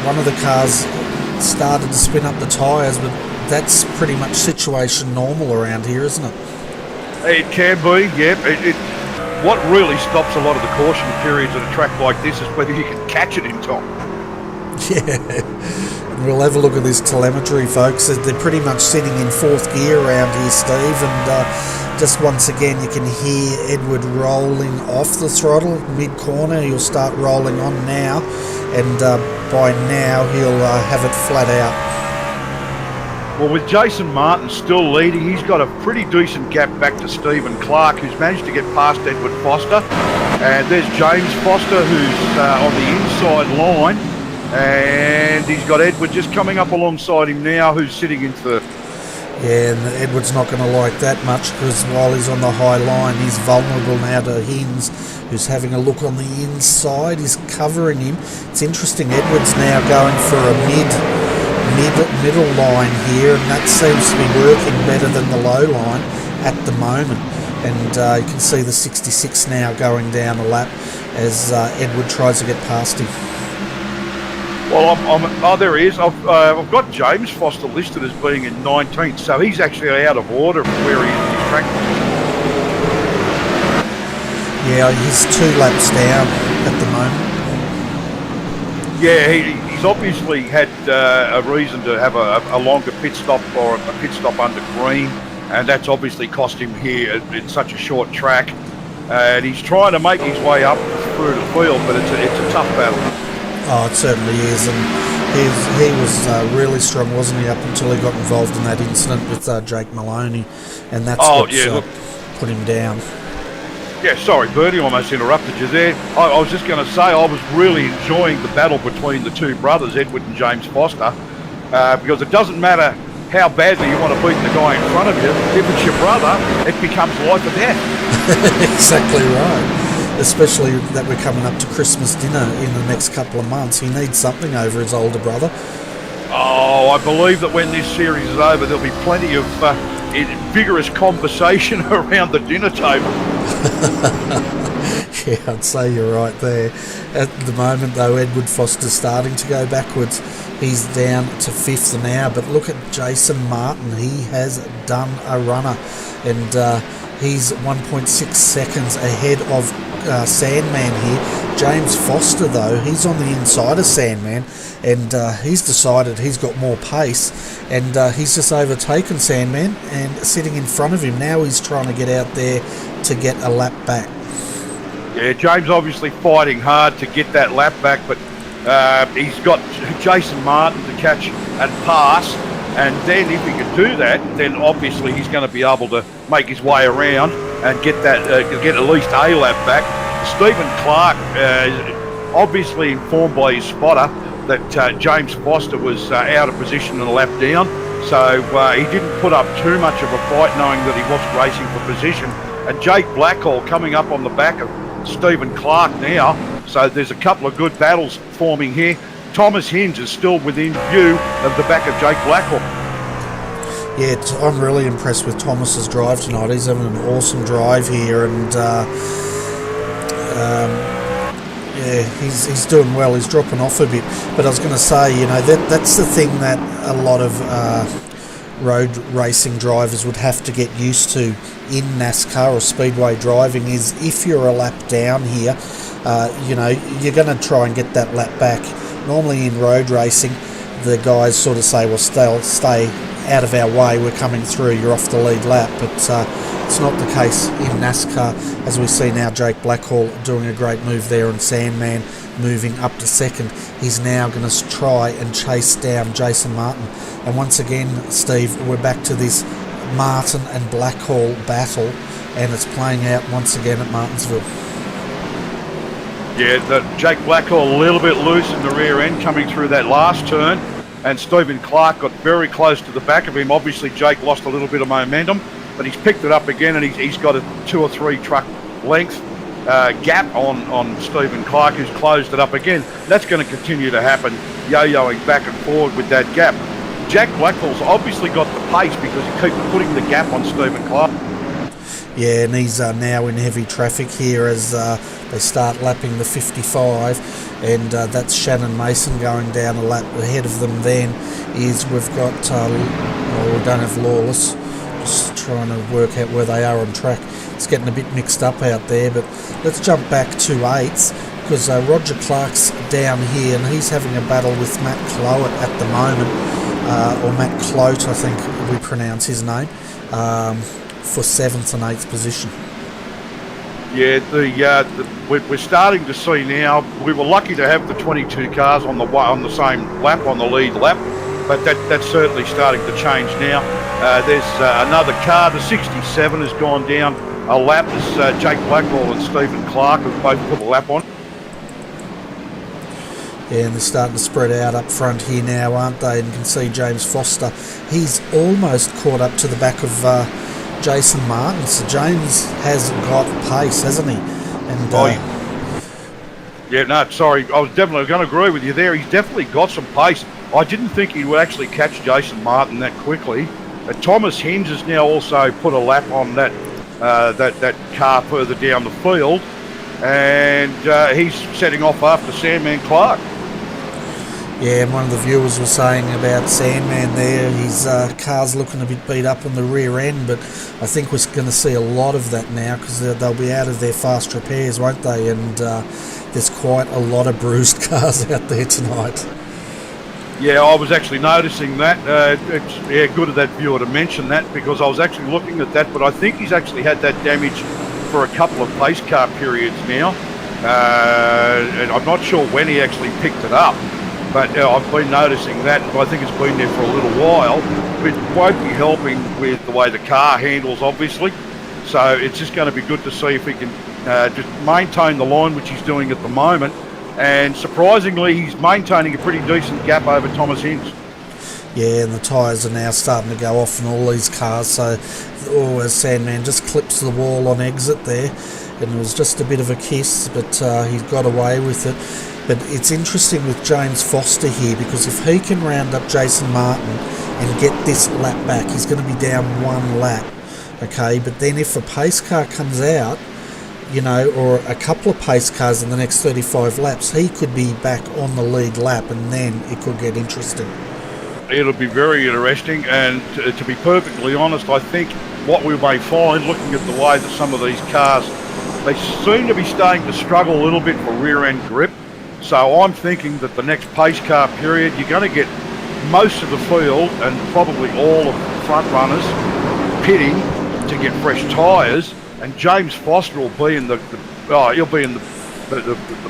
one of the cars started to spin up the tyres, but that's pretty much situation normal around here, isn't it? It can be, yeah. What really stops a lot of the caution periods at a track like this is whether you can catch it in time. Yeah. We'll have a look at this telemetry, folks. They're pretty much sitting in 4th gear around here, Steve, and just once again you can hear Edward rolling off the throttle mid-corner. He'll start rolling on now, and by now he'll have it flat out. Well, with Jason Martin still leading, he's got a pretty decent gap back to Stephen Clark, who's managed to get past Edward Foster. And there's James Foster, who's on the inside line. And he's got Edward just coming up alongside him now, who's sitting in 3rd. Yeah, and Edward's not going to like that much, because while he's on the high line, he's vulnerable now to Hins, who's having a look on the inside. He's covering him. It's interesting, Edward's now going for a middle line here, and that seems to be working better than the low line at the moment. And you can see the 66 now going down a lap as Edward tries to get past him. Well, there he is. I've got James Foster listed as being in 19th, so he's actually out of order from where he is in his track position. Yeah, he's 2 laps down at the moment. Yeah, he's obviously had a reason to have a longer pit stop, or a pit stop under green, and that's obviously cost him here in such a short track. And he's trying to make his way up through the field, but it's a tough battle. Oh, it certainly is, and he was really strong, wasn't he, up until he got involved in that incident with Jake Maloney, and that's put him down. Yeah, sorry, Bernie, I almost interrupted you there. I was just going to say I was really enjoying the battle between the 2 brothers, Edward and James Foster, because it doesn't matter how badly you want to beat the guy in front of you. If it's your brother, it becomes life or death. Exactly right. Especially that we're coming up to Christmas dinner in the next couple of months. He needs something over his older brother. Oh, I believe that when this series is over, there'll be plenty of vigorous conversation around the dinner table. Yeah, I'd say you're right there. At the moment, though, Edward Foster's starting to go backwards. He's down to 5th now, but look at Jason Martin. He has done a runner, and He's 1.6 seconds ahead of Sandman here. James Foster, though, he's on the inside of Sandman, and he's decided he's got more pace, and he's just overtaken Sandman and sitting in front of him. Now he's trying to get out there to get a lap back. Yeah, James obviously fighting hard to get that lap back, but he's got Jason Martin to catch and pass, and then if he can do that, then obviously he's going to be able to make his way around and get that get at least a lap back. Stephen Clark, obviously informed by his spotter that James Foster was out of position and a lap down, so he didn't put up too much of a fight, knowing that he wasn't racing for position. And Jake Blackhall coming up on the back of Stephen Clark now, so there's a couple of good battles forming here. Thomas Hinge is still within view of the back of Jake Blackhall. Yeah, I'm really impressed with Thomas's drive tonight. He's having an awesome drive here, and yeah, he's doing well. He's dropping off a bit, but I was going to say, you know, that's the thing that a lot of road racing drivers would have to get used to in NASCAR or Speedway driving is if you're a lap down here, you know, you're going to try and get that lap back. Normally in road racing, the guys sort of say, well, stay out of our way, we're coming through, you're off the lead lap, but it's not the case in NASCAR, as we see now. Jake Blackhall doing a great move there, and Sandman moving up to second. He's now going to try and chase down Jason Martin, and once again, Steve, we're back to this Martin and Blackhall battle, and it's playing out once again at Martinsville. Yeah, Jake Blackhall a little bit loose in the rear end coming through that last turn, and Stephen Clark got very close to the back of him. Obviously Jake lost a little bit of momentum, but he's picked it up again, and he's got a 2 or 3 truck length gap on Stephen Clark, who's closed it up again. That's going to continue to happen, yo-yoing back and forward with that gap. Jack Blackhall's obviously got the pace because he keeps putting the gap on Stephen Clark. Yeah, and he's now in heavy traffic here as they start lapping the 55, and that's Shannon Mason going down a lap ahead of them. Then is we've got, we don't have Lawless, just trying to work out where they are on track. It's getting a bit mixed up out there, but let's jump back to 8s, because Roger Clark's down here, and he's having a battle with Matt Cloat at the moment, or Matt Cloat, I think we pronounce his name, for 7th and 8th position. Yeah, we're starting to see now. We were lucky to have the 22 cars on the same lap, on the lead lap, but that's certainly starting to change now. There's another car. The 67 has gone down a lap as Jake Blackhall and Stephen Clark have both put a lap on. Yeah, and they're starting to spread out up front here now, aren't they? And you can see James Foster. He's almost caught up to the back of Jason Martin. So James has got pace, hasn't he? And yeah, no, sorry, I was definitely going to agree with you there. He's definitely got some pace. I didn't think he would actually catch Jason Martin that quickly. Thomas Hinge has now also put a lap on that car further down the field, and he's setting off after Sandman Clark. Yeah, and one of the viewers was saying about Sandman there, his car's looking a bit beat up on the rear end, but I think we're going to see a lot of that now because they'll be out of their fast repairs, won't they? And there's quite a lot of bruised cars out there tonight. Yeah, I was actually noticing that. It's good of that viewer to mention that, because I was actually looking at that, but I think he's actually had that damage for a couple of pace car periods now. And I'm not sure when he actually picked it up, but I've been noticing that. I think it's been there for a little while. It won't be helping with the way the car handles, obviously. So it's just going to be good to see if he can just maintain the line, which he's doing at the moment. And surprisingly, he's maintaining a pretty decent gap over Thomas Hinge. Yeah, and the tyres are now starting to go off in all these cars, so as Sandman just clips the wall on exit there, and it was just a bit of a kiss, but he got away with it. But it's interesting with James Foster here, because if he can round up Jason Martin and get this lap back, he's going to be down 1 lap, okay? But then if a pace car comes out, you know, or a couple of pace cars in the next 35 laps, he could be back on the lead lap, and then it could get interesting. It'll be very interesting, and to be perfectly honest, I think what we may find, looking at the way that some of these cars, they seem to be starting to struggle a little bit for rear-end grip. So I'm thinking that the next pace car period, you're going to get most of the field and probably all of the front runners pitting to get fresh tyres, and James Foster will be in the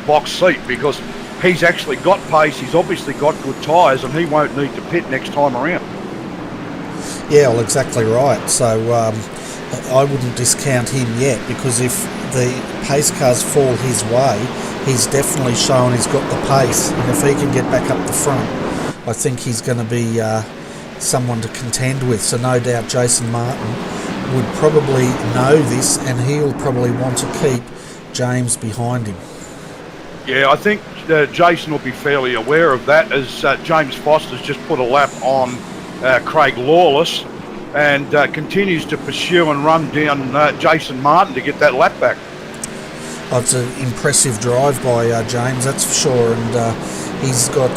box seat because he's actually got pace, he's obviously got good tyres, and he won't need to pit next time around. Yeah, well, exactly right. So I wouldn't discount him yet, because if the pace cars fall his way, he's definitely shown he's got the pace, and if he can get back up the front, I think he's going to be someone to contend with. So no doubt Jason Martin would probably know this, and he'll probably want to keep James behind him. Yeah, I think Jason will be fairly aware of that, as James Foster's just put a lap on Craig Lawless and continues to pursue and run down Jason Martin to get that lap back. Oh, it's an impressive drive by James, that's for sure, and he's got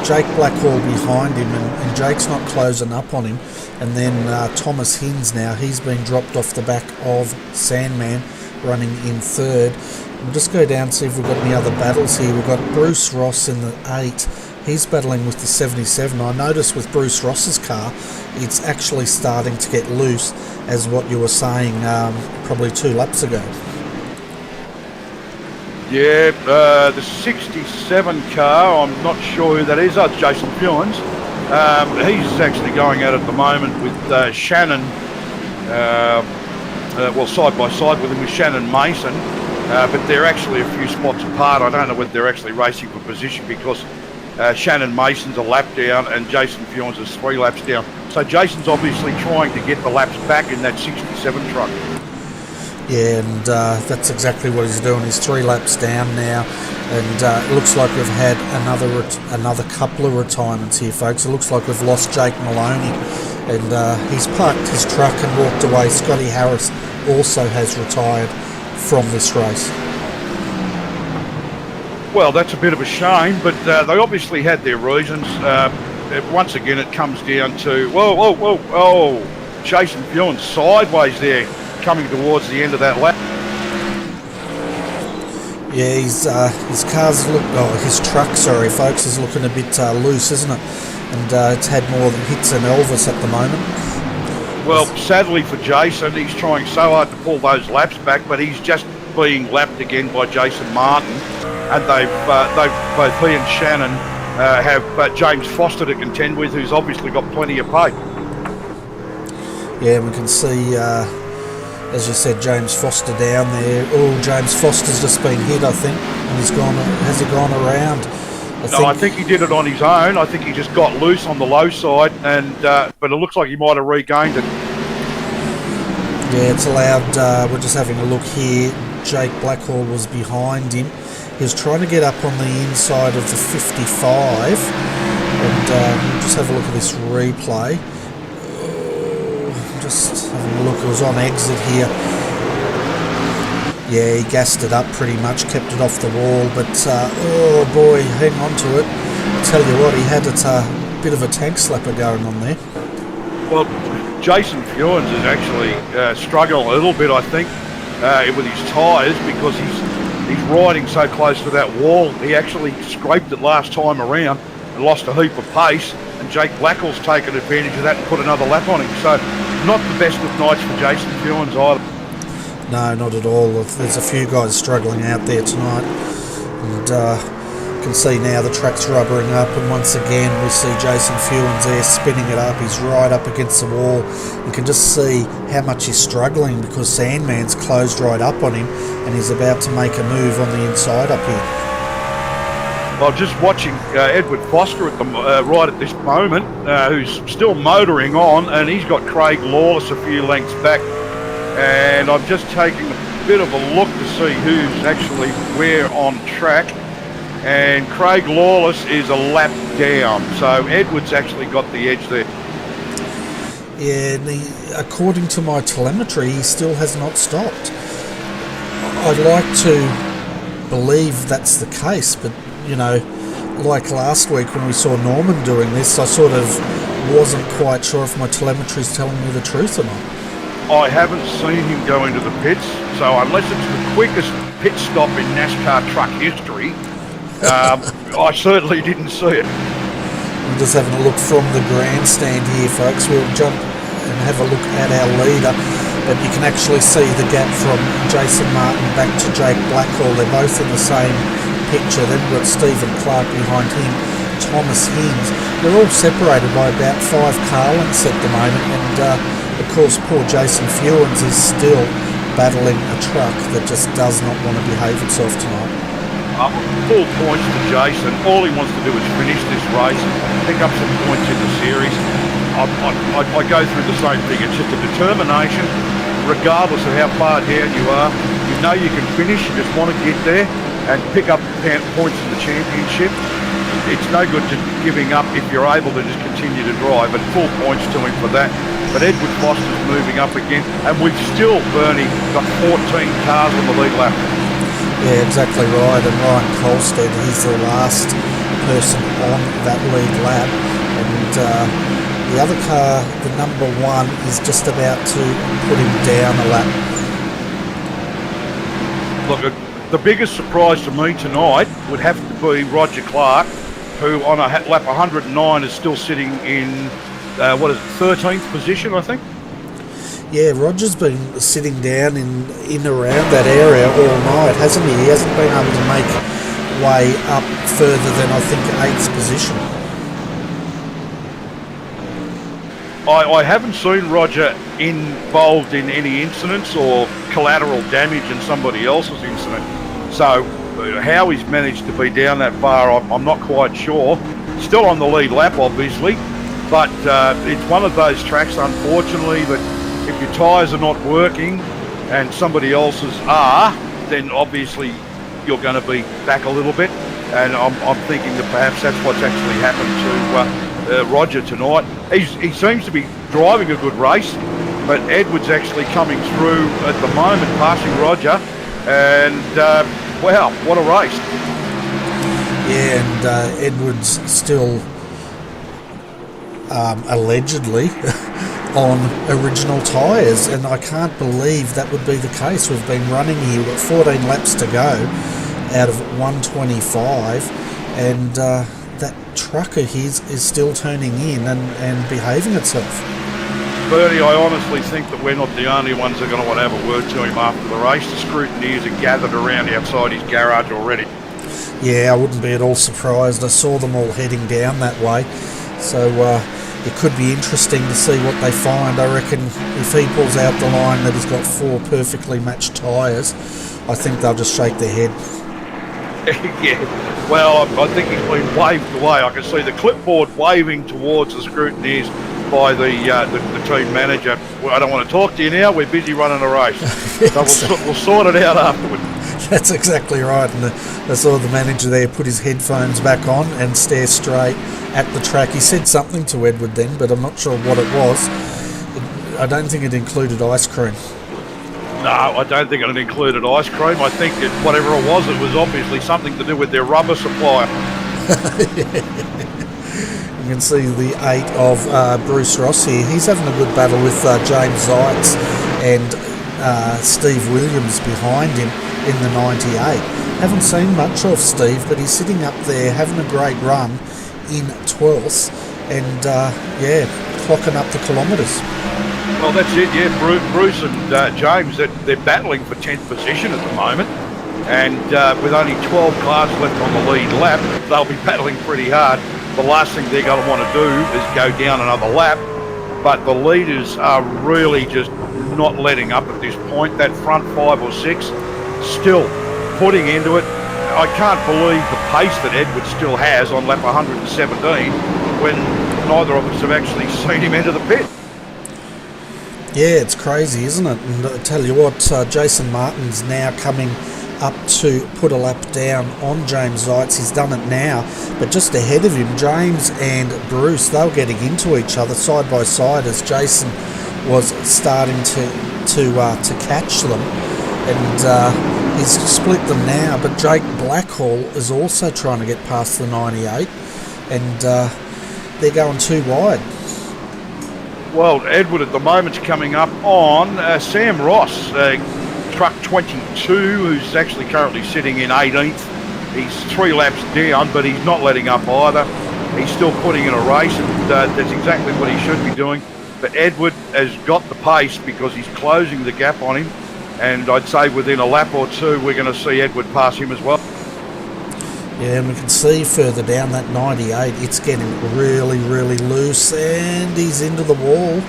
Jake Blackhall behind him, and Jake's not closing up on him. And then Thomas Hinds now, he's been dropped off the back of Sandman, running in third. We'll just go down and see if we've got any other battles here. We've got Bruce Ross in the 8. He's battling with the 77. I noticed with Bruce Ross's car, it's actually starting to get loose, as what you were saying probably 2 laps ago. Yeah, the 67 car, I'm not sure who that is. Oh, it's Jason Fewens. He's actually going out at the moment with Shannon, side by side with him with Shannon Mason, but they're actually a few spots apart. I don't know whether they're actually racing for position, because Shannon Mason's a lap down and Jason Fewens is 3 laps down. So Jason's obviously trying to get the laps back in that 67 truck. Yeah, and that's exactly what he's doing. He's 3 laps down now, and it looks like we've had another couple of retirements here, folks. It looks like we've lost Jake Maloney, and he's parked his truck and walked away. Scotty Harris also has retired from this race. Well, that's a bit of a shame, but they obviously had their reasons. Once again, it comes down to, Jason Fewens sideways there, coming towards the end of that lap. Yeah, his car's his truck, sorry folks, is looking a bit loose, isn't it? And it's had more than hits than Elvis at the moment. Well, sadly for Jason, he's trying so hard to pull those laps back, but he's just being lapped again by Jason Martin, and they've both he and Shannon have James Foster to contend with, who's obviously got plenty of pay. Yeah, we can see, as you said, James Foster down there. Oh, James Foster's just been hit, I think, and has he gone around? I think he did it on his own. I think he just got loose on the low side, and but it looks like he might have regained it. Yeah, it's allowed. We're just having a look here. Jake Blackhall was behind him. He was trying to get up on the inside of the 55, and we'll just have a look at this replay. Just having a look, it was on exit here. Yeah, he gassed it up pretty much, kept it off the wall, but oh boy, hang on to it. I'll tell you what, he had a bit of a tank slapper going on there. Well, Jason Fewens is actually struggling a little bit, I think, with his tyres, because he's riding so close to that wall. He actually scraped it last time around and lost a heap of pace, and Jake Blackhall's taken advantage of that and put another lap on him. So not the best of nights for Jason Fewens either. No, not at all. There's a few guys struggling out there tonight, and you can see now the track's rubbering up, and once again we see Jason Fewens there spinning it up. He's right up against the wall. You can just see how much he's struggling, because Sandman's closed right up on him, and he's about to make a move on the inside up here. Well, just watching Edward Foster at the right at this moment, who's still motoring on, and he's got Craig Lawless a few lengths back. And I'm just taking a bit of a look to see who's actually where on track. And Craig Lawless is a lap down, so Edward's actually got the edge there. Yeah, and according to my telemetry, he still has not stopped. I'd like to believe that's the case, but you know, like last week when we saw Norman doing this, I sort of wasn't quite sure if my telemetry's telling me the truth or not. I haven't seen him go into the pits, so unless it's the quickest pit stop in NASCAR truck history, I certainly didn't see it. I'm just having a look from the grandstand here, folks. We'll jump and have a look at our leader, but you can actually see the gap from Jason Martin back to Jake Blackhall. They're both in the same picture. Then we've got Stephen Clark behind him, Thomas Hims. They're all separated by about 5 car lengths at the moment, and of course poor Jason Fewens is still battling a truck that just does not want to behave itself tonight. Full points to Jason. All he wants to do is finish this race, pick up some points in the series. I go through the same thing. It's just a determination, regardless of how far down you are. You know you can finish, you just want to get there and pick up points in the championship. It's no good just giving up if you're able to just continue to drive, and full points to him for that. But Edward Foster's moving up again, and we've still, Bernie, got 14 cars on the lead lap. Yeah, exactly right. And Ryan Colstead, he's the last person on that lead lap. And the other car, the number 1, is just about to put him down a lap. Look, the biggest surprise to me tonight would have to be Roger Clark, who on a lap 109 is still sitting in, 13th position, I think? Yeah, Roger's been sitting down in around that area all night, hasn't he? He hasn't been able to make way up further than, I think, 8th position. I haven't seen Roger involved in any incidents or collateral damage in somebody else's incident. So how he's managed to be down that far, I'm not quite sure. Still on the lead lap, obviously. But it's one of those tracks, unfortunately, that if your tyres are not working and somebody else's are, then obviously you're going to be back a little bit. And I'm thinking that perhaps that's what's actually happened to Roger tonight. He seems to be driving a good race, but Edward's actually coming through at the moment, passing Roger. And wow, what a race. Yeah, and Edward's still allegedly on original tyres, and I can't believe that would be the case. We've been running here, we've got 14 laps to go out of 125, and that trucker is still turning in and behaving itself. Bertie, I honestly think that we're not the only ones that are going to want to have a word to him after the race. The scrutineers are gathered around outside his garage already. Yeah, I wouldn't be at all surprised. I saw them all heading down that way, so it could be interesting to see what they find. I reckon if he pulls out the line that he's got 4 perfectly matched tyres, I think they'll just shake their head. Yeah, well, I think he's been waved away. I can see the clipboard waving towards the scrutineers by the team manager. Well, I don't want to talk to you now, we're busy running a race. So we'll sort it out afterwards. That's exactly right. And I saw the manager there put his headphones back on and stare straight at the track. He said something to Edward then, but I'm not sure what it was. I don't think it included ice cream. No, I don't think it included ice cream. I think that whatever it was obviously something to do with their rubber supplier. You can see the 8 of Bruce Ross here. He's having a good battle with James Zeitz and Steve Williams behind him in the 98. Haven't seen much of Steve, but he's sitting up there having a great run in 12th and clocking up the kilometres. Well, that's it, yeah. Bruce and James, they're battling for 10th position at the moment, and with only 12 cars left on the lead lap, they'll be battling pretty hard. The last thing they're going to want to do is go down another lap, but the leaders are really just not letting up at this point. That front 5 or 6 still putting into it. I can't believe the pace that Edward still has on lap 117 when neither of us have actually seen him enter the pit. Yeah, it's crazy, isn't it? And I tell you what, Jason Martin's now coming up to put a lap down on James Zeitz. He's done it now, but just ahead of him, James and Bruce, they were getting into each other side by side as Jason was starting to catch them, and he's split them now. But Jake Blackhall is also trying to get past the 98, and they're going too wide. Well, Edward at the moment's coming up on Sam Ross, truck 22, who's actually currently sitting in 18th. He's 3 laps down, but he's not letting up either. He's still putting in a race, and that's exactly what he should be doing. But Edward has got the pace because he's closing the gap on him, and I'd say within a lap or two we're going to see Edward pass him as well. Yeah, and we can see further down that 98, it's getting really, really loose, and he's into the wall.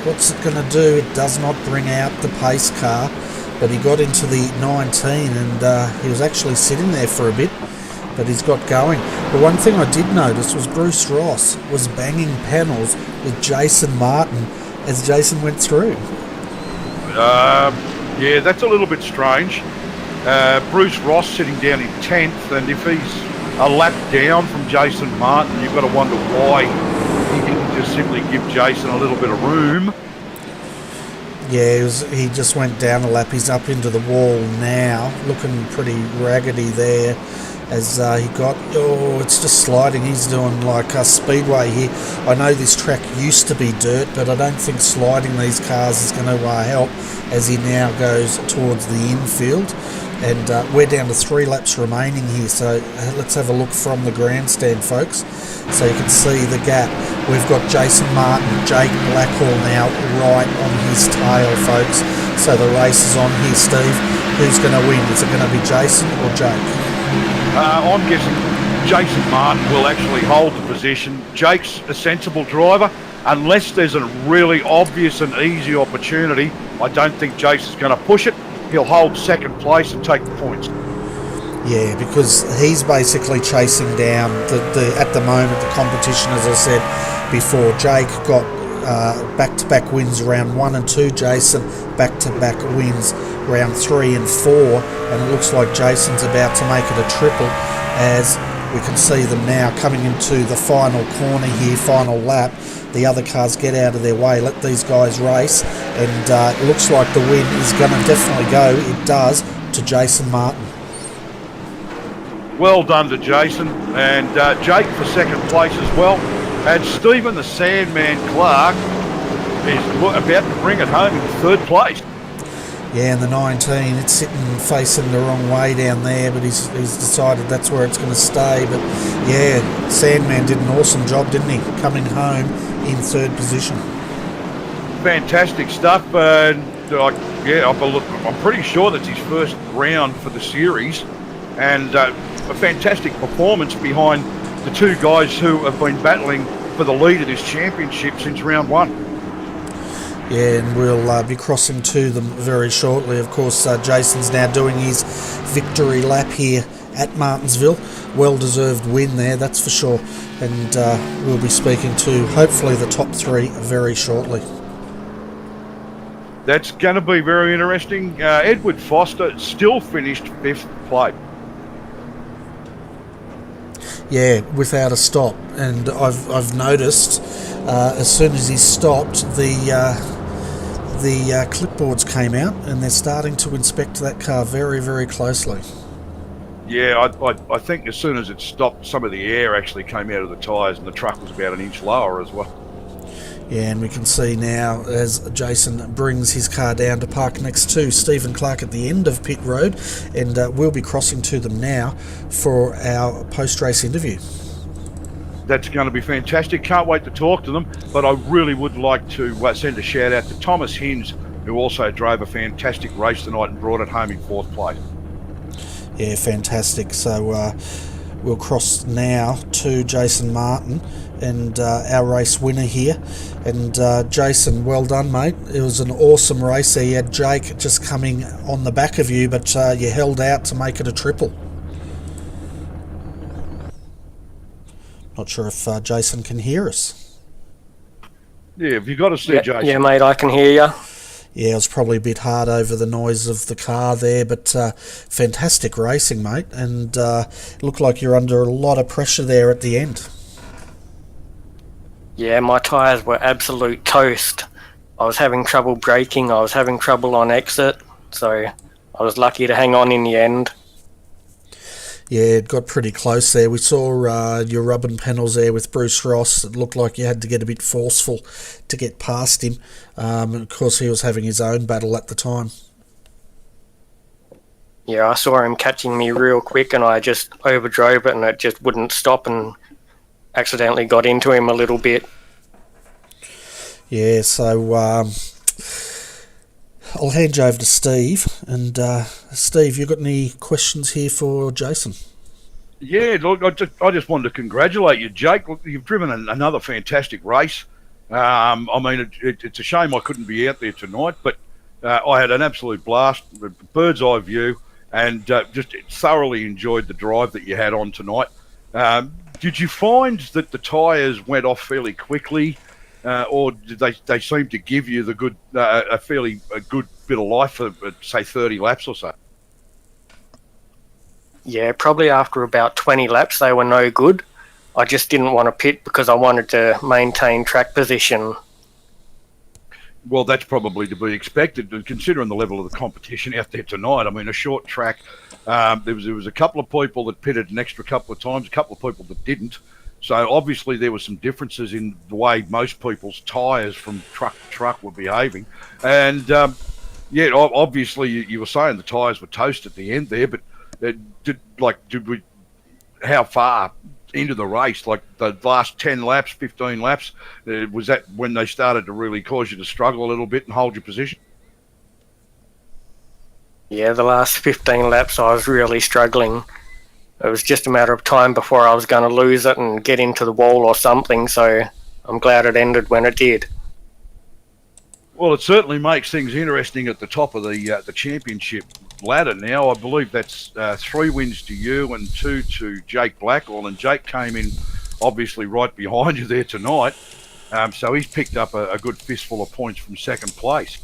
What's it going to do? It does not bring out the pace car, but he got into the 19, and he was actually sitting there for a bit, but he's got going. The one thing I did notice was Bruce Ross was banging panels with Jason Martin as Jason went through. Yeah, that's a little bit strange. Bruce Ross sitting down in 10th, and if he's a lap down from Jason Martin, you've got to wonder why he didn't just simply give Jason a little bit of room. Yeah, he just went down a lap. He's up into the wall now, looking pretty raggedy there as he got... Oh, it's just sliding. He's doing like a Speedway here. I know this track used to be dirt, but I don't think sliding these cars is going to help as he now goes towards the infield. And we're down to 3 laps remaining here, so let's have a look from the grandstand, folks. So you can see the gap. We've got Jason Martin, Jake Blackhall now right on his tail, folks. So the race is on here, Steve. Who's going to win? Is it going to be Jason or Jake? I'm guessing Jason Martin will actually hold the position. Jake's a sensible driver. Unless there's a really obvious and easy opportunity, I don't think Jason's going to push it. He'll hold second place and take the points. Yeah, because he's basically chasing down at the moment the competition, as I said before. Jake got back-to-back wins round 1 and 2. Jason back-to-back wins round 3 and 4, and it looks like Jason's about to make it a triple as we can see them now coming into the final corner here, final lap. The other cars get out of their way, let these guys race, and it looks like the win is going to definitely go, it does, to Jason Martin. Well done to Jason, and Jake for second place as well. And Stephen the Sandman Clark is about to bring it home in third place. Yeah, and the 19, it's sitting facing the wrong way down there, but he's decided that's where it's going to stay. But yeah, Sandman did an awesome job, didn't he? Coming home in third position. Fantastic stuff. I'm pretty sure that's his first round for the series, and a fantastic performance behind the 2 guys who have been battling for the lead of this championship since round 1. Yeah, and we'll be crossing to them very shortly. Of course, Jason's now doing his victory lap here at Martinsville. Well-deserved win there, that's for sure. And we'll be speaking to, hopefully, the top 3 very shortly. That's going to be very interesting. Edward Foster still finished 5th place. Yeah, without a stop. And I've noticed as soon as he stopped, the clipboards came out and they're starting to inspect that car very, very closely. Yeah, I think as soon as it stopped, some of the air actually came out of the tyres and the truck was about an inch lower as well. Yeah, and we can see now as Jason brings his car down to park next to Stephen Clark at the end of pit road, and we'll be crossing to them now for our post-race interview. That's going to be fantastic. Can't wait to talk to them, but I really would like to send a shout out to Thomas Hinz, who also drove a fantastic race tonight and brought it home in 4th place. Yeah, fantastic. So we'll cross now to Jason Martin and our race winner here. And Jason, well done, mate. It was an awesome race there. You had Jake just coming on the back of you, but you held out to make it a triple. Not sure if Jason can hear us. Yeah, have you got to see Jason? Yeah, mate, I can hear you. Yeah, it was probably a bit hard over the noise of the car there, but fantastic racing, mate. And it looked like you're under a lot of pressure there at the end. Yeah, my tyres were absolute toast. I was having trouble braking, I was having trouble on exit, so I was lucky to hang on in the end. Yeah, it got pretty close there. We saw your rubbing panels there with Bruce Ross. It looked like you had to get a bit forceful to get past him. And of course, he was having his own battle at the time. Yeah, I saw him catching me real quick and I just overdrove it and it just wouldn't stop and accidentally got into him a little bit. Yeah, so I'll hand you over to Steve. And Steve, you got any questions here for Jason? Yeah, look, I just wanted to congratulate you, Jake. Look, you've driven another fantastic race. I mean, it's a shame I couldn't be out there tonight, but I had an absolute blast, bird's eye view, and just thoroughly enjoyed the drive that you had on tonight. Did you find that the tyres went off fairly quickly, or did they seem to give you the good, a good bit of life for, say, 30 laps or so? Yeah, probably after about 20 laps they were no good. I just didn't want to pit because I wanted to maintain track position. Well, that's probably to be expected, considering the level of the competition out there tonight. I mean, a short track, there was a couple of people that pitted an extra couple of times, a couple of people that didn't. So obviously there were some differences in the way most people's tyres from truck to truck were behaving. And yeah, obviously you were saying the tyres were toast at the end there, but how far into the race, like the last 10 laps, 15 laps, was that when they started to really cause you to struggle a little bit and hold your position? Yeah, the last 15 laps I was really struggling. It was just a matter of time before I was going to lose it and get into the wall or something, so I'm glad it ended when it did. Well, it certainly makes things interesting at the top of the championship ladder now. I believe that's 3 wins to you and 2 to Jake Blackwell, and Jake came in obviously right behind you there tonight, so he's picked up a good fistful of points from second place.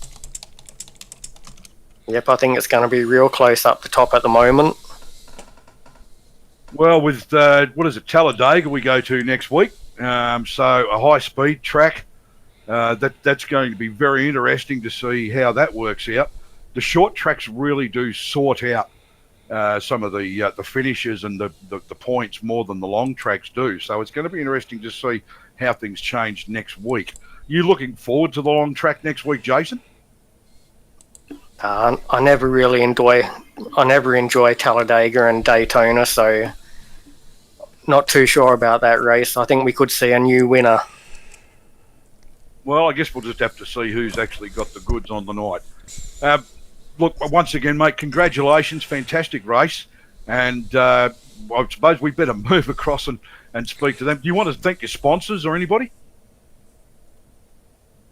Yep, I think it's going to be real close up the top at the moment. Well, with Talladega we go to next week, so a high speed track, that's going to be very interesting to see how that works out. The short tracks really do sort out some of the finishes and the points more than the long tracks do. So it's going to be interesting to see how things change next week. You looking forward to the long track next week, Jason? I never enjoy Talladega and Daytona, so not too sure about that race. I think we could see a new winner. Well, I guess we'll just have to see who's actually got the goods on the night. Look, once again, mate, congratulations. Fantastic race. And I suppose we better move across and speak to them. Do you want to thank your sponsors or anybody?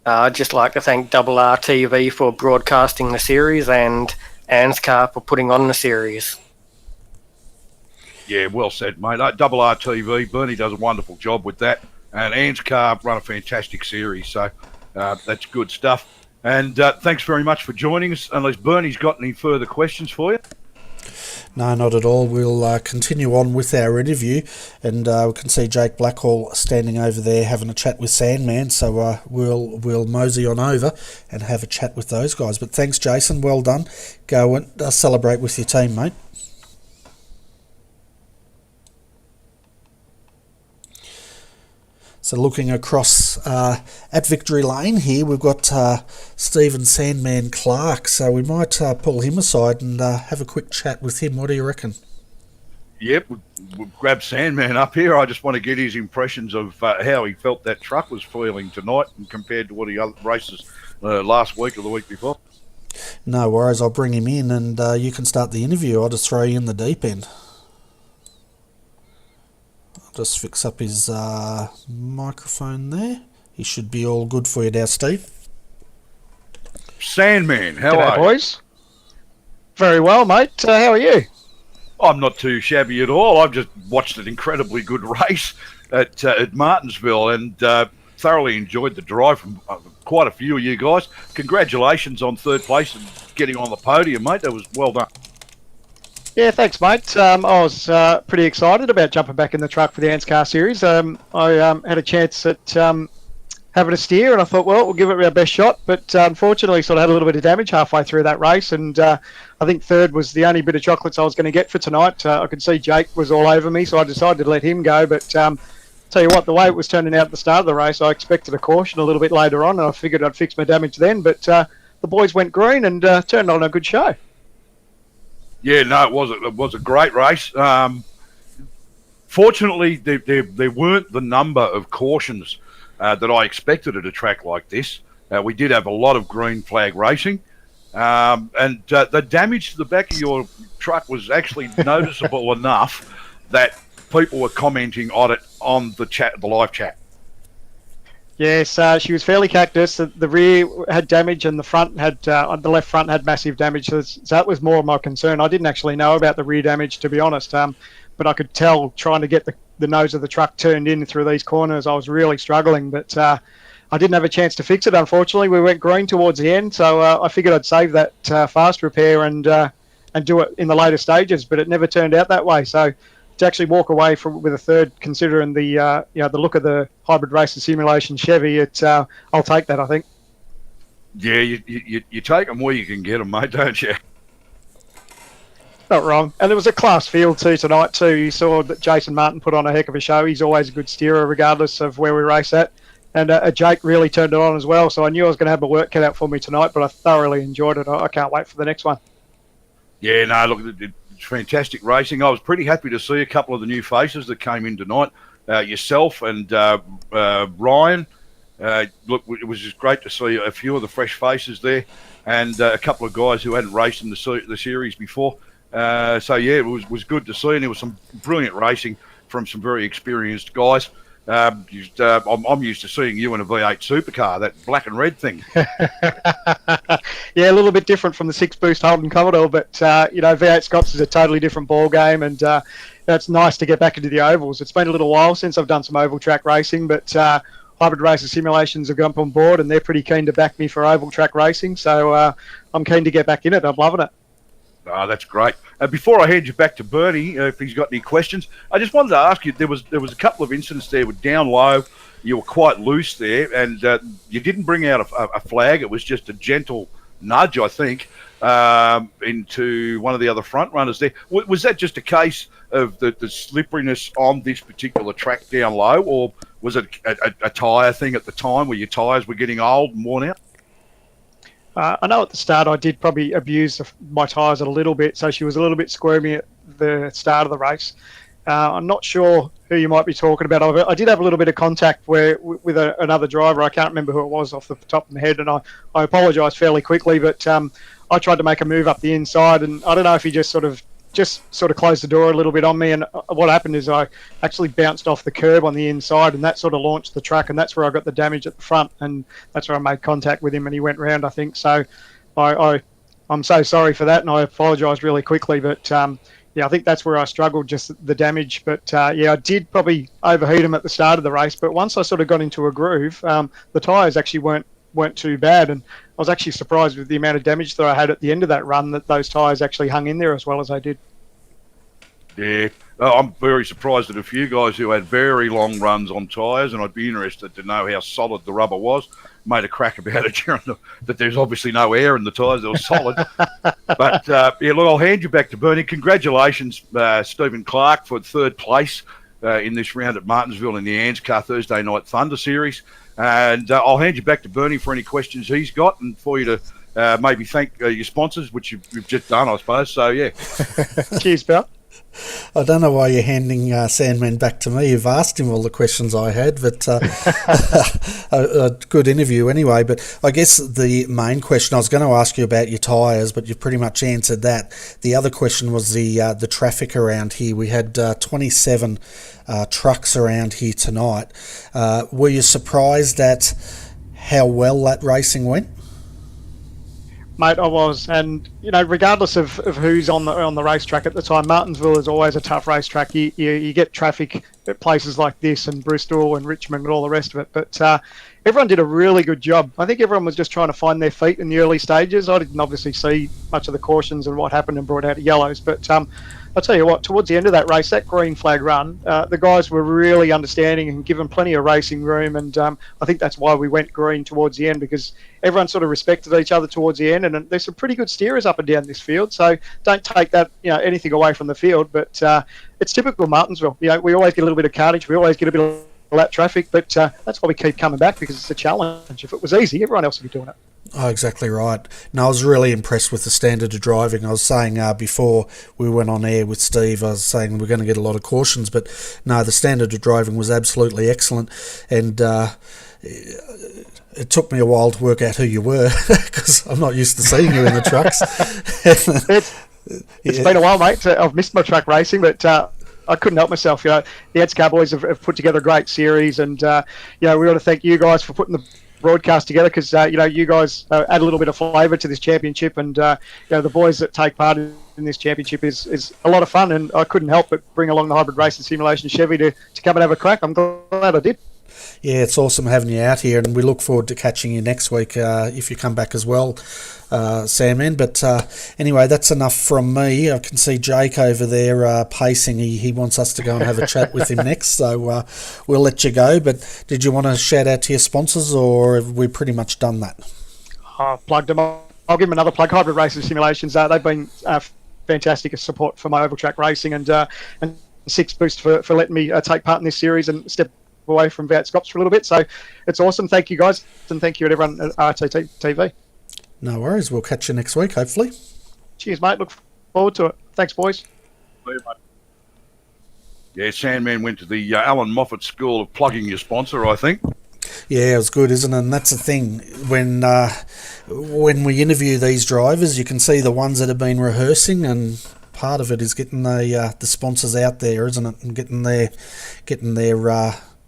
I'd just like to thank RRTV for broadcasting the series and ANZCAR for putting on the series. Yeah, well said, mate. RRTV, Bernie does a wonderful job with that. And ANZCAR run a fantastic series. So that's good stuff. And thanks very much for joining us, unless Bernie's got any further questions for you. No, not at all. We'll continue on with our interview, and we can see Jake Blackwell standing over there having a chat with Sandman, so we'll mosey on over and have a chat with those guys. But thanks, Jason. Well done. Go and celebrate with your team, mate. So looking across at Victory Lane here, we've got Stephen Sandman Clark. So we might pull him aside and have a quick chat with him. What do you reckon? Yep, we'll grab Sandman up here. I just want to get his impressions of how he felt that truck was feeling tonight and compared to what he other races last week or the week before. No worries, I'll bring him in and you can start the interview. I'll just throw you in the deep end. Just fix up his microphone there. He should be all good for you now, Steve. Sandman, how G'day, are you? Boys? Very well, mate. How are you? I'm not too shabby at all. I've just watched an incredibly good race at Martinsville and thoroughly enjoyed the drive from quite a few of you guys. Congratulations on third place and getting on the podium, mate. That was well done. Yeah, thanks, mate. I was pretty excited about jumping back in the truck for the ANZCAR series. I had a chance at having a steer, and I thought, well, we'll give it our best shot. But unfortunately, sort of had a little bit of damage halfway through that race, and I think third was the only bit of chocolates I was going to get for tonight. I could see Jake was all over me, so I decided to let him go. But tell you what, the way it was turning out at the start of the race, I expected a caution a little bit later on, and I figured I'd fix my damage then. But the boys went green and turned on a good show. Yeah, no, it was a great race. Fortunately, there weren't the number of cautions that I expected at a track like this. We did have a lot of green flag racing, and the damage to the back of your truck was actually noticeable enough that people were commenting on it on the live chat. Yes, she was fairly cactus. The rear had damage, and the front had the left front had massive damage. So that was more of my concern. I didn't actually know about the rear damage, to be honest. But I could tell trying to get the nose of the truck turned in through these corners, I was really struggling. But I didn't have a chance to fix it, unfortunately. We went green towards the end, so I figured I'd save that fast repair and do it in the later stages. But it never turned out that way. So to actually walk away with a third, considering the the look of the hybrid racing simulation Chevy, I'll take that, I think. Yeah, you take them where you can get them, mate, don't you? Not wrong. And there was a class field too tonight too. You saw that Jason Martin put on a heck of a show. He's always a good steerer regardless of where we race at. And Jake really turned it on as well. So I knew I was going to have my work cut out for me tonight, but I thoroughly enjoyed it. I can't wait for the next one. Yeah, no, look, it's fantastic racing. I was pretty happy to see a couple of the new faces that came in tonight. Yourself and Ryan. Look, it was just great to see a few of the fresh faces there, and a couple of guys who hadn't raced in the series before. So yeah, it was good to see, and there was some brilliant racing from some very experienced guys. I'm used to seeing you in a V8 supercar, that black and red thing. Yeah, a little bit different from the 6-boost Holden Commodore, but V8 Scots is a totally different ball game, and it's nice to get back into the ovals. It's been a little while since I've done some oval track racing, but Hybrid Racer Simulations have gone on board, and they're pretty keen to back me for oval track racing, so I'm keen to get back in it. I'm loving it. Oh, that's great. Before I hand you back to Bernie, if he's got any questions, I just wanted to ask you, there was a couple of incidents there with down low. You were quite loose there, and you didn't bring out a flag. It was just a gentle nudge, I think, into one of the other front runners there. Was that just a case of the slipperiness on this particular track down low, or was it a tyre thing at the time where your tyres were getting old and worn out? I know at the start I did probably abuse my tyres a little bit, so she was a little bit squirmy at the start of the race. I'm not sure who you might be talking about. I did have a little bit of contact with another driver. I can't remember who it was off the top of my head, and I apologise fairly quickly, but I tried to make a move up the inside, and I don't know if he just sort of closed the door a little bit on me, and what happened is I actually bounced off the curb on the inside, and that sort of launched the truck, and that's where I got the damage at the front, and that's where I made contact with him, and he went round, I think. So I'm so sorry for that, and I apologise really quickly, but I think that's where I struggled, just the damage. But I did probably overheat him at the start of the race, but once I sort of got into a groove, the tyres actually weren't too bad, and I was actually surprised with the amount of damage that I had at the end of that run, that those tyres actually hung in there as well as they did. Yeah, I'm very surprised at a few guys who had very long runs on tyres, and I'd be interested to know how solid the rubber was. Made a crack about it during that there's obviously no air in the tyres, they were solid. But look, I'll hand you back to Bernie. Congratulations, Stephen Clark, for third place in this round at Martinsville in the ANZCAR Thursday Night Thunder Series. And I'll hand you back to Bernie for any questions he's got, and for you to maybe thank your sponsors, which you've just done, I suppose. So, yeah. Cheers, pal. I don't know why you're handing Sandman back to me. You've asked him all the questions I had, but a good interview anyway. But I guess the main question, I was going to ask you about your tyres, but you've pretty much answered that. The other question was the traffic around here. We had 27 trucks around here tonight. Were you surprised at how well that racing went? Mate, I was, and regardless of who's on the racetrack at the time, Martinsville is always a tough racetrack. You get traffic at places like this, and Bristol and Richmond and all the rest of it. But everyone did a really good job. I think everyone was just trying to find their feet in the early stages. I didn't obviously see much of the cautions and what happened and brought out yellows, but I'll tell you what, towards the end of that race, that green flag run, the guys were really understanding and given plenty of racing room, and I think that's why we went green towards the end, because everyone sort of respected each other towards the end, and there's some pretty good steerers up and down this field, so don't take that, anything away from the field, but it's typical Martinsville. We always get a little bit of carnage, we always get a bit of lap traffic, but that's why we keep coming back, because it's a challenge. If it was easy, everyone else would be doing it. Oh, exactly right. No, I was really impressed with the standard of driving. I was saying before we went on air with Steve, I was saying we're going to get a lot of cautions, but no, the standard of driving was absolutely excellent, and it took me a while to work out who you were, because I'm not used to seeing you in the trucks. It's been a while, mate. I've missed my truck racing, but I couldn't help myself. The ANZCAR boys have put together a great series, and we want to thank you guys for putting the broadcast together, because you guys add a little bit of flavour to this championship, and the boys that take part in this championship is a lot of fun, and I couldn't help but bring along the hybrid racing simulation Chevy to come and have a crack. I'm glad I did. Yeah, it's awesome having you out here, and we look forward to catching you next week if you come back as well, Sandman. But anyway, that's enough from me. I can see Jake over there pacing. He wants us to go and have a chat with him next, so we'll let you go. But did you want to shout out to your sponsors, or have we pretty much done that? I've plugged them. I'll give them another plug. Hybrid Racing Simulations. They've been fantastic support for my oval track racing, and Six Boost for letting me take part in this series and step away from Vought Scops for a little bit. So it's awesome. Thank you, guys, and thank you to everyone at RTT TV. No worries. We'll catch you next week, hopefully. Cheers, mate. Look forward to it. Thanks, boys. Yeah, Sandman went to the Alan Moffat School of plugging your sponsor, I think. Yeah, it was good, isn't it? And that's the thing. When we interview these drivers, you can see the ones that have been rehearsing, and part of it is getting the sponsors out there, isn't it? And getting their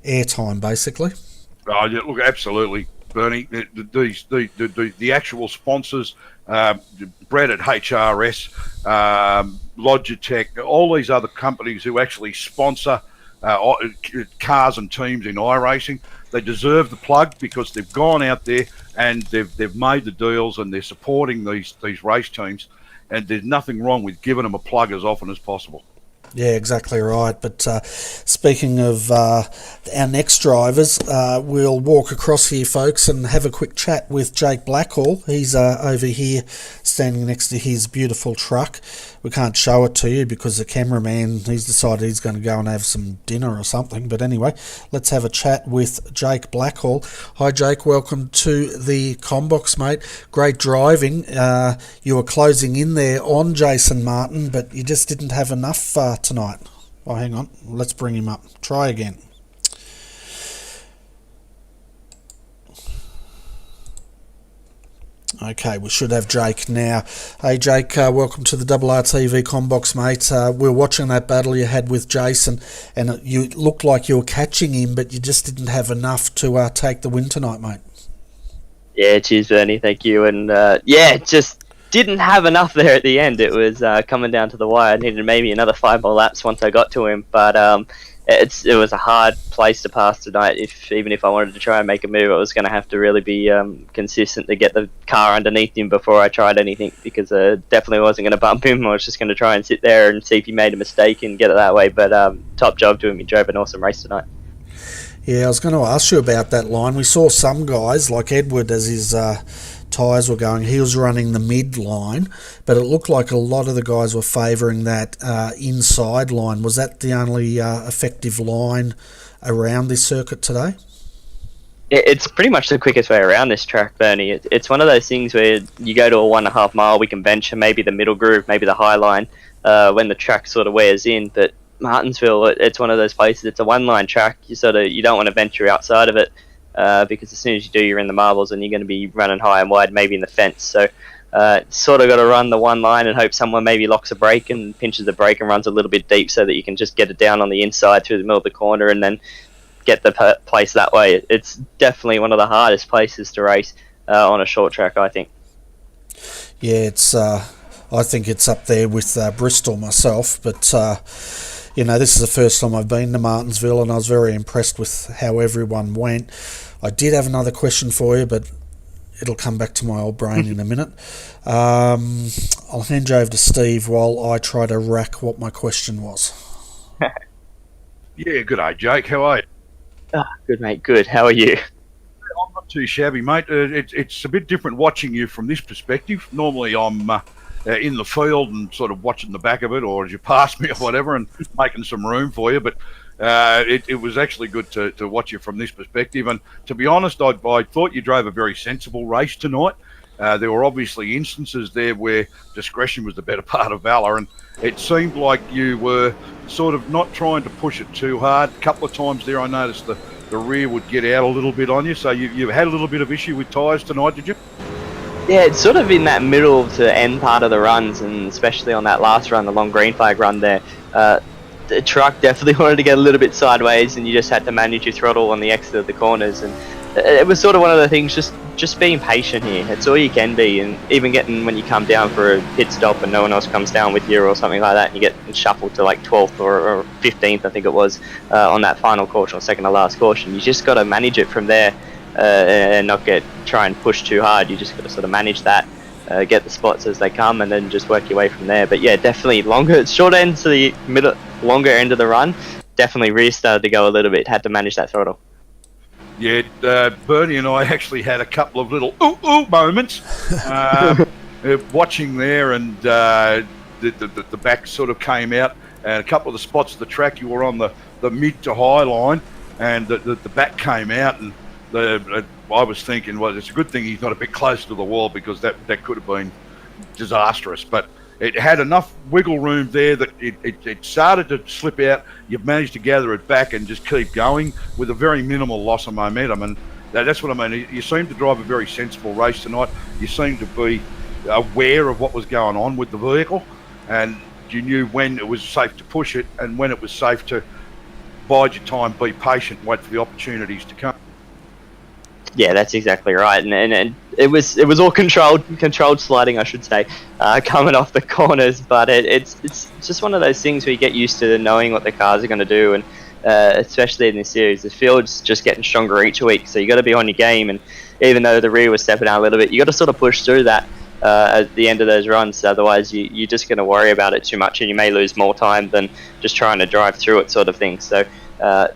airtime, basically. Oh, yeah, look, absolutely, Bernie. The actual sponsors, Brad at HRS, Logitech, all these other companies who actually sponsor cars and teams in iRacing, they deserve the plug, because they've gone out there and they've made the deals, and they're supporting these race teams, and there's nothing wrong with giving them a plug as often as possible. Yeah, exactly right. But speaking of our next drivers, we'll walk across here, folks, and have a quick chat with Jake Blackhall. He's over here standing next to his beautiful truck. We can't show it to you because the cameraman, he's decided he's going to go and have some dinner or something. But anyway, let's have a chat with Jake Blackhall. Hi, Jake. Welcome to the Combox, mate. Great driving. You were closing in there on Jason Martin, but you just didn't have enough tonight. Oh, hang on. Let's bring him up. Try again. Okay, we should have Jake now. Hey, Jake, welcome to the RRTV Combox, mate. We were watching that battle you had with Jason, and you looked like you were catching him, but you just didn't have enough to take the win tonight, mate. Yeah, cheers, Bernie. Thank you. And just didn't have enough there at the end. It was coming down to the wire. I needed maybe another 5 more laps once I got to him, but it was a hard place to pass tonight. Even if I wanted to try and make a move, I was going to have to really be consistent to get the car underneath him before I tried anything, because I definitely wasn't going to bump him. I was just going to try and sit there and see if he made a mistake and get it that way. But top job to him. He drove an awesome race tonight. Yeah, I was going to ask you about that line. We saw some guys, like Edward, as his tyres were going, he was running the mid line, but it looked like a lot of the guys were favouring that inside line. Was that the only effective line around this circuit today? It's pretty much the quickest way around this track, Bernie. It's one of those things where you go to a 1.5 mile, we can venture maybe the middle groove, maybe the high line, when the track sort of wears in, but Martinsville, it's one of those places, it's a one-line track. You don't want to venture outside of it, because as soon as you do, you're in the marbles and you're going to be running high and wide, maybe in the fence. So sort of got to run the one line and hope someone maybe locks a brake and pinches the brake and runs a little bit deep, so that you can just get it down on the inside through the middle of the corner and then get the place that way. It's definitely one of the hardest places to race on a short track, I think. Yeah, I think it's up there with Bristol myself, but this is the first time I've been to Martinsville, and I was very impressed with how everyone went. I did have another question for you, but it'll come back to my old brain in a minute. I'll hand you over to Steve while I try to rack what my question was. Yeah, good day, Jake. How are you? Good, mate. Good. How are you? I'm not too shabby, mate. It's a bit different watching you from this perspective. Normally, I'm in the field and sort of watching the back of it, or as you pass me or whatever, and making some room for you. But it was actually good to watch you from this perspective. And to be honest, I thought you drove a very sensible race tonight. There were obviously instances there where discretion was the better part of valour, and it seemed like you were sort of not trying to push it too hard. A couple of times there I noticed the rear would get out a little bit on you, so you had a little bit of issue with tyres tonight, did you? Yeah, it's sort of in that middle to end part of the runs, and especially on that last run, the long green flag run there. The truck definitely wanted to get a little bit sideways, and you just had to manage your throttle on the exit of the corners. And it was sort of one of the things, just being patient here. It's all you can be, and even getting when you come down for a pit stop and no one else comes down with you or something like that, and you get shuffled to like 12th or 15th, I think it was, on that final caution or second to last caution. You just got to manage it from there and not try and push too hard. You just got to sort of manage that. Get the spots as they come, and then just work your way from there. But yeah, definitely short end to the middle, longer end of the run. Definitely rear started to go a little bit. Had to manage that throttle. Yeah, Bernie and I actually had a couple of little ooh moments watching there, and the back sort of came out, and a couple of the spots of the track you were on the mid to high line, and the back came out, and I was thinking, well, it's a good thing he's not a bit closer to the wall, because that could have been disastrous. But it had enough wiggle room there that it started to slip out. You've managed to gather it back and just keep going with a very minimal loss of momentum. And that's what I mean. You seem to drive a very sensible race tonight. You seem to be aware of what was going on with the vehicle, and you knew when it was safe to push it and when it was safe to bide your time, be patient, wait for the opportunities to come. Yeah, that's exactly right, and it was all controlled sliding, I should say, coming off the corners. But it's just one of those things where you get used to knowing what the cars are going to do, and especially in this series, the field's just getting stronger each week. So you got to be on your game, and even though the rear was stepping out a little bit, you got to sort of push through that at the end of those runs. Otherwise, you're just going to worry about it too much, and you may lose more time than just trying to drive through it, sort of thing. So.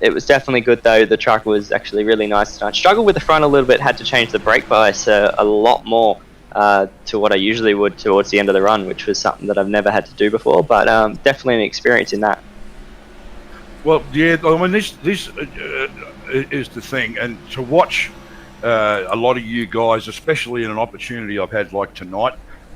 It was definitely good though. The truck was actually really nice tonight. Struggled with the front a little bit, had to change the brake bias a lot more to what I usually would towards the end of the run, which was something that I've never had to do before, but definitely an experience in that. Well, yeah, I mean, this is the thing, and to watch a lot of you guys, especially in an opportunity I've had like tonight,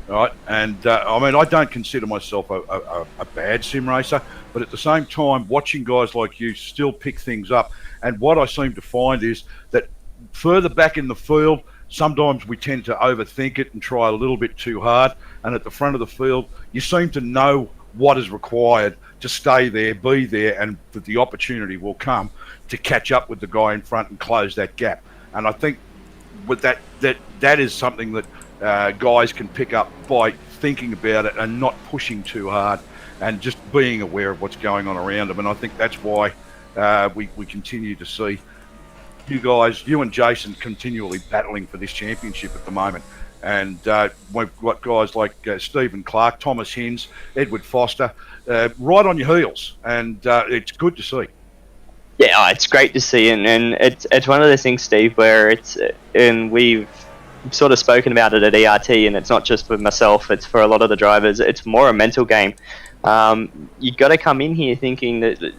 right? And I mean, I don't consider myself a bad sim racer, but at the same time, watching guys like you still pick things up. And what I seem to find is that further back in the field, sometimes we tend to overthink it and try a little bit too hard. And at the front of the field, you seem to know what is required to stay there, be there, and that the opportunity will come to catch up with the guy in front and close that gap. And I think with that is something that guys can pick up by thinking about it and not pushing too hard and just being aware of what's going on around them. And I think that's why we continue to see you guys, you and Jason, continually battling for this championship at the moment. And we've got guys like Stephen Clark, Thomas Hins, Edward Foster, right on your heels. And it's good to see. Yeah, it's great to see. And it's one of those things, Steve, where and we've sort of spoken about it at ERT, and it's not just for myself, it's for a lot of the drivers. It's more a mental game. You got to come in here thinking that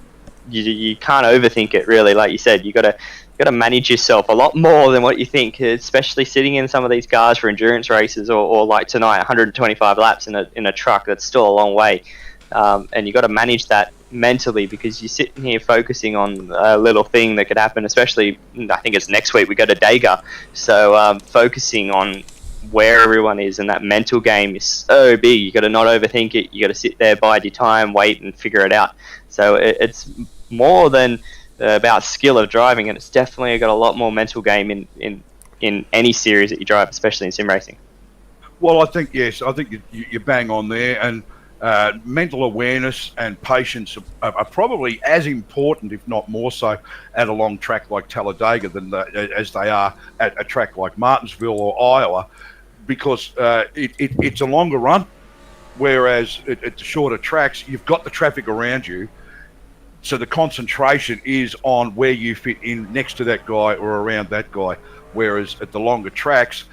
you can't overthink it, really. Like you said, you got to manage yourself a lot more than what you think, especially sitting in some of these cars for endurance races, or like tonight, 125 laps in a truck. That's still a long way, and you got to manage that mentally, because you're sitting here focusing on a little thing that could happen. Especially, I think it's next week we go to Dega, so focusing on where everyone is, and that mental game is so big. You got to not overthink it. You got to sit there, bide your time, wait, and figure it out. So it's more than about skill of driving, and it's definitely got a lot more mental game in any series that you drive, especially in sim racing. Well, I think yes, I think you bang on there, and mental awareness and patience are probably as important, if not more so, at a long track like Talladega as they are at a track like Martinsville or Iowa, because it's a longer run, whereas at the shorter tracks, you've got the traffic around you, so the concentration is on where you fit in next to that guy or around that guy, whereas at the longer tracks,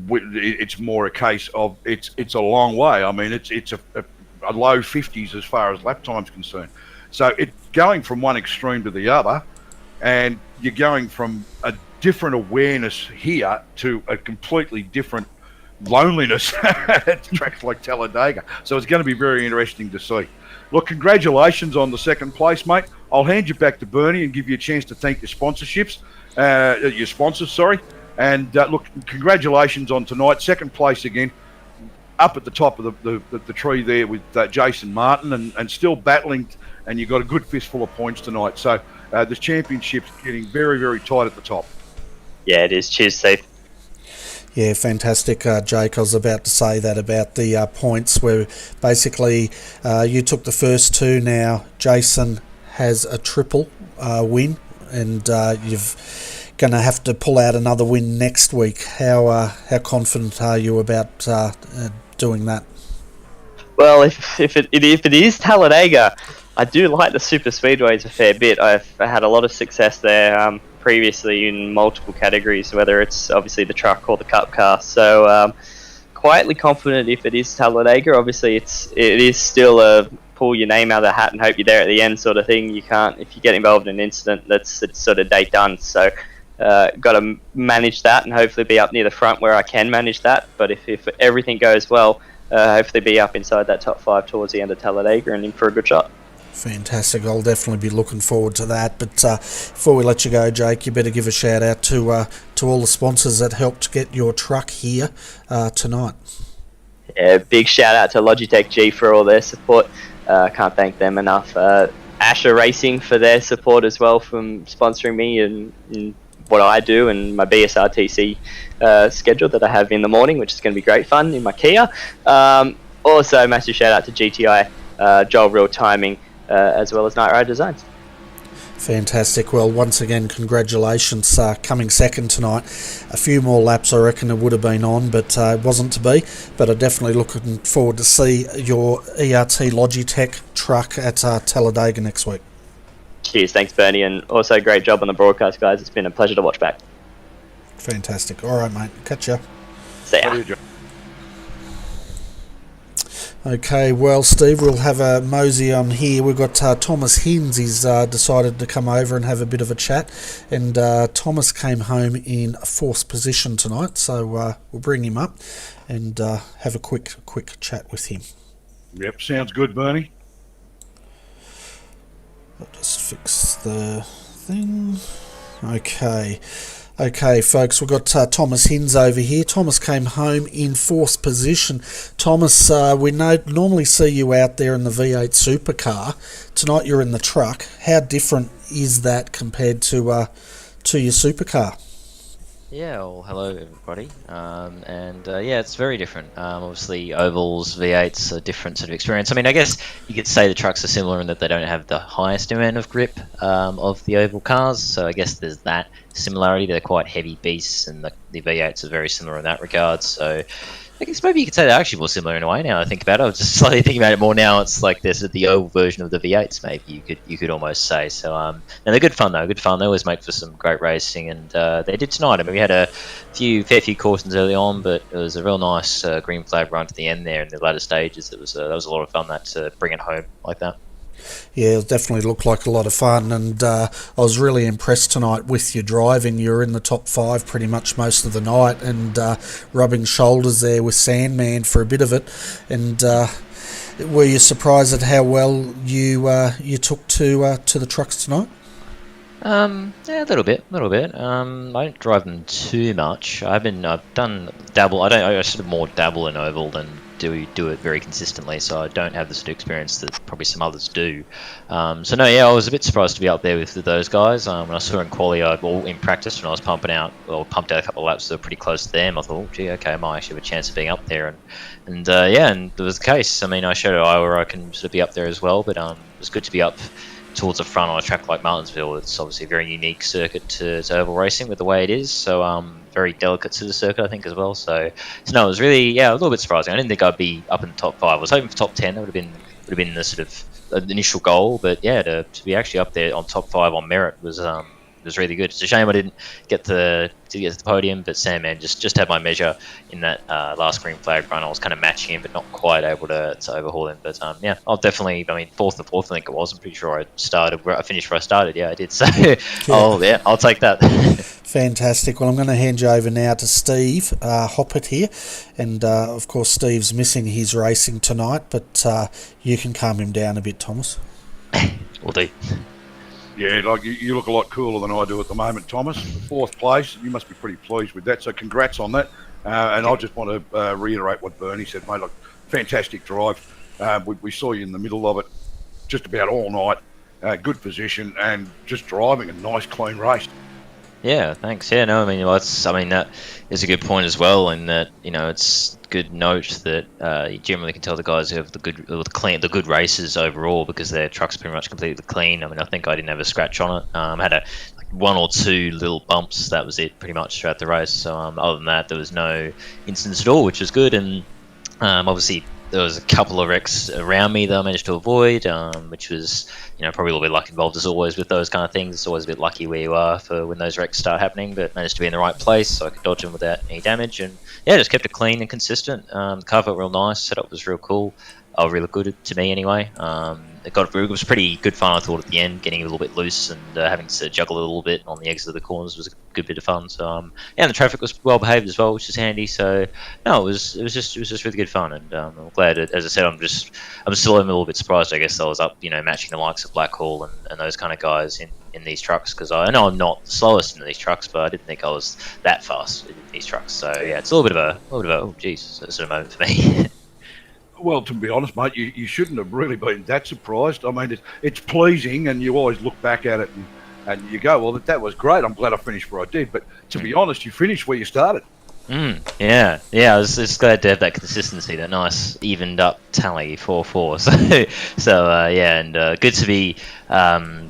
it's more a case of it's a long way. I mean, it's a low 50s as far as lap time's concerned. So it's going from one extreme to the other, and you're going from a different awareness here to a completely different loneliness at tracks like Talladega. So it's going to be very interesting to see. Look, congratulations on the second place, mate. I'll hand you back to Bernie and give you a chance to thank your sponsorships, your sponsors, sorry. And look, congratulations on tonight, second place again, up at the top of the tree there with Jason Martin, and still battling, and you've got a good fistful of points tonight. So the championship's getting very, very tight at the top. Yeah, it is. Cheers, Steve. Yeah, fantastic, Jake. I was about to say that about the points, where basically you took the first two. Now Jason has a triple win, and you've going to have to pull out another win next week. How confident are you about doing that? Well, if it is Talladega, I do like the super speedways a fair bit. I've had a lot of success there previously in multiple categories, whether it's obviously the truck or the cup car. So quietly confident if it is Talladega. Obviously, it is still a pull your name out of the hat and hope you're there at the end sort of thing. You can't, if you get involved in an incident, it's sort of day done. So got to manage that and hopefully be up near the front where I can manage that. But if everything goes well, hopefully be up inside that top 5 towards the end of Talladega and in for a good shot. Fantastic. I'll definitely be looking forward to that. But before we let you go, Jake, you better give a shout out to all the sponsors that helped get your truck here tonight. Yeah, big shout out to Logitech G for all their support. Can't thank them enough. Asher Racing for their support as well, from sponsoring me and what I do and my BSRTC schedule that I have in the morning, which is going to be great fun in my Kia. Also, massive shout out to GTI, Joel Real Timing, as well as Night Ride Designs. Fantastic. Well, once again, congratulations. Coming second tonight. A few more laps I reckon it would have been on, but it wasn't to be. But I'm definitely looking forward to see your ERT Logitech truck at Talladega next week. Cheers, thanks Bernie, and also great job on the broadcast, guys. It's been a pleasure to watch back. Fantastic. All right, mate. Catch ya. See ya. Okay, well, Steve, we'll have a mosey on here. We've got Thomas Hinds. He's decided to come over and have a bit of a chat. And Thomas came home in 4th position tonight, so we'll bring him up and have a quick chat with him. Yep, sounds good, Bernie. I'll just fix the thing. Okay, folks, we've got Thomas Hinds over here. Thomas came home in 4th position. Thomas, we normally see you out there in the V8 supercar. Tonight you're in the truck. How different is that compared to your supercar? Yeah, well, hello everybody, yeah, it's very different. Obviously, ovals, V8s, a different sort of experience. I mean, I guess you could say the trucks are similar in that they don't have the highest amount of grip of the oval cars, so I guess there's that similarity. They're quite heavy beasts, and the V8s are very similar in that regard, so I guess maybe you could say they're actually more similar in a way now I think about it. I was just slightly thinking about it more now. It's like there's the oval version of the V8s, maybe you could almost say. So and they're good fun though. Good fun. They always make for some great racing, and they did tonight. I mean, we had a fair few cautions early on, but it was a real nice green flag run to the end there in the latter stages. That was a lot of fun. To bring it home like that. Yeah, it definitely looked like a lot of fun, and I was really impressed tonight with your driving. You were in the top 5 pretty much most of the night, and rubbing shoulders there with Sandman for a bit of it. And were you surprised at how well you took to the trucks tonight? Yeah, a little bit. I don't drive them too much. I've done dabble. I sort of more dabble in oval than do it very consistently, so I don't have the sort of experience that probably some others do. So no, yeah, I was a bit surprised to be up there with those guys. When I saw in quali, in practice when I was pumped out a couple of laps that were pretty close to them, I thought, oh, gee, okay, I might actually have a chance of being up there, and it was the case. I mean, I showed at Iowa I can sort of be up there as well, but it was good to be up towards the front on a track like Martinsville. It's obviously a very unique circuit to oval racing with the way it is, so very delicate to the circuit, I think, as well. So no, it was really, a little bit surprising. I didn't think I'd be up in the top 5. I was hoping for top 10. That would have been the sort of initial goal, but yeah, to be actually up there on top 5 on merit was really good. It's a shame I didn't get to the podium, but Sam, man, just had my measure in that last green flag run. I was kind of matching him, but not quite able to overhaul him. But I'll definitely, I mean, fourth, I think it was. I'm pretty sure I finished where I started. Yeah, I did. So I'll take that. Fantastic. Well, I'm going to hand you over now to Steve Hoppert here, and of course Steve's missing his racing tonight, but you can calm him down a bit, Thomas. Will do. Yeah, like you look a lot cooler than I do at the moment, Thomas. 4th place, you must be pretty pleased with that. So congrats on that. And I just want to reiterate what Bernie said, mate. Like, fantastic drive. We saw you in the middle of it, just about all night. Good position and just driving a nice, clean race. Yeah, thanks. Yeah, no, that is a good point as well, in that it's good note that you generally can tell the guys who have the good races overall because their truck's pretty much completely clean. I mean, I think I didn't have a scratch on it. Had one or two little bumps. That was it, pretty much throughout the race. So other than that, there was no incidents at all, which was good. And obviously, there was a couple of wrecks around me that I managed to avoid, which was, probably a little bit luck involved as always with those kind of things. It's always a bit lucky where you are for when those wrecks start happening, but managed to be in the right place so I could dodge them without any damage. And yeah, just kept it clean and consistent. The car felt real nice. Setup was real cool. Really good to me anyway. It was pretty good fun, I thought, at the end, getting a little bit loose and having to juggle a little bit on the exit of the corners was a good bit of fun. So and the traffic was well behaved as well, which is handy. So no, it was just really good fun, and I'm glad. As I said, I'm still a little bit surprised. I guess I was up, matching the likes of Blackhall and those kind of guys in these trucks, because I know I'm not the slowest in these trucks, but I didn't think I was that fast in these trucks. So yeah, it's a little bit of a oh geez sort of moment for me. Well, to be honest, mate, you shouldn't have really been that surprised. I mean, it's pleasing, and you always look back at it and you go, well, that was great. I'm glad I finished where I did. But to be honest, you finished where you started. Yeah. I was just glad to have that consistency, that nice evened up tally 4-4. And good to be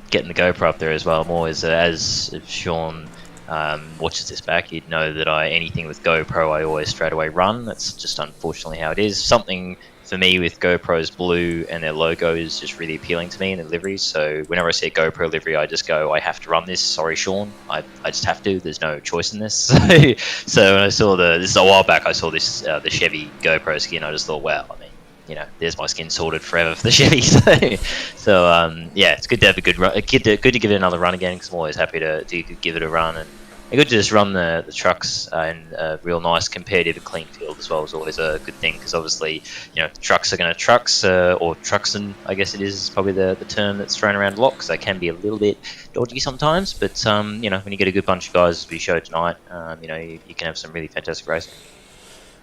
getting the GoPro up there as well. More as Sean watches this back, you'd know that anything with GoPro I always straight away run. That's just unfortunately how it is. Something for me with GoPro's blue and their logo is just really appealing to me in the liveries. So whenever I see a GoPro livery, I just go, I have to run this. Sorry, Sean, I just have to. There's no choice in this. So when I saw this is a while back, I saw this the Chevy GoPro skin. I just thought, wow, I mean, there's my skin sorted forever for the Chevy. So it's good to have a good run. Good to give it another run again, because I'm always happy to give it a run, and good to just run the trucks in a real nice competitive and clean field as well is always a good thing, because obviously trucks are going to trucks, or trucksin, I guess it is probably the term that's thrown around a lot, because they can be a little bit dodgy sometimes. But when you get a good bunch of guys as we showed tonight, you can have some really fantastic racing.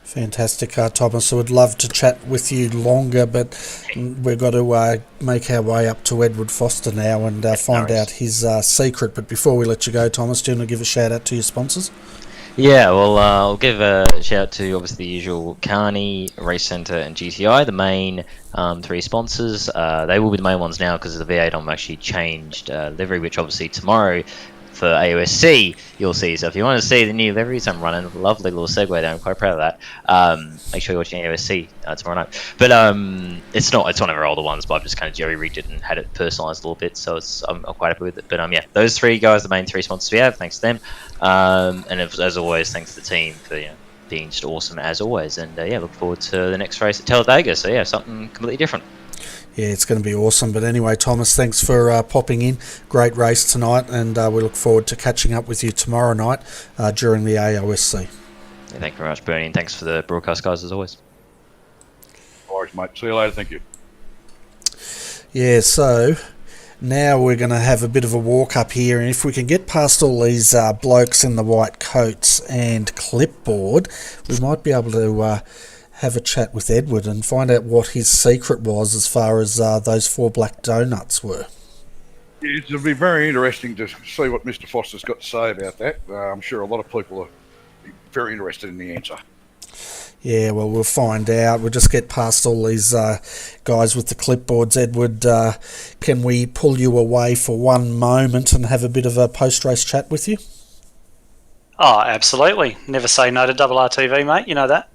Fantastic, Thomas. I would love to chat with you longer, but we've got to make our way up to Edward Foster now and find out his secret. But before we let you go, Thomas, do you want to give a shout out to your sponsors? Yeah, well, I'll give a shout out to obviously the usual Carney, Race Centre and GTI, the main 3 sponsors. They will be the main ones now because of the V8 I'm actually changed livery, which obviously tomorrow for AOSC you'll see. So if you want to see the new liveries I'm running, lovely little segue there, I'm quite proud of that. Make sure you're watching AOSC tomorrow night. But it's not one of our older ones, but I've just kind of jerry rigged it and had it personalised a little bit, so I'm quite happy with it. But those 3 guys, the main 3 sponsors we have, thanks to them. And as always, thanks to the team for being just awesome as always. And look forward to the next race at Talladega. So something completely different. Yeah, it's going to be awesome. But anyway, Thomas, thanks for popping in. Great race tonight, and we look forward to catching up with you tomorrow night during the AOSC. Yeah, thank you very much, Bernie, and thanks for the broadcast, guys, as always. All right, mate. See you later. Thank you. Yeah, so now we're going to have a bit of a walk up here, and if we can get past all these blokes in the white coats and clipboard, we might be able to have a chat with Edward and find out what his secret was as far as those 4 black donuts were. It'll be very interesting to see what Mr. Foster's got to say about that. I'm sure a lot of people are very interested in the answer. Yeah, well, we'll find out. We'll just get past all these guys with the clipboards. Edward, can we pull you away for one moment and have a bit of a post-race chat with you? Oh, absolutely. Never say no to RRTV, mate. You know that.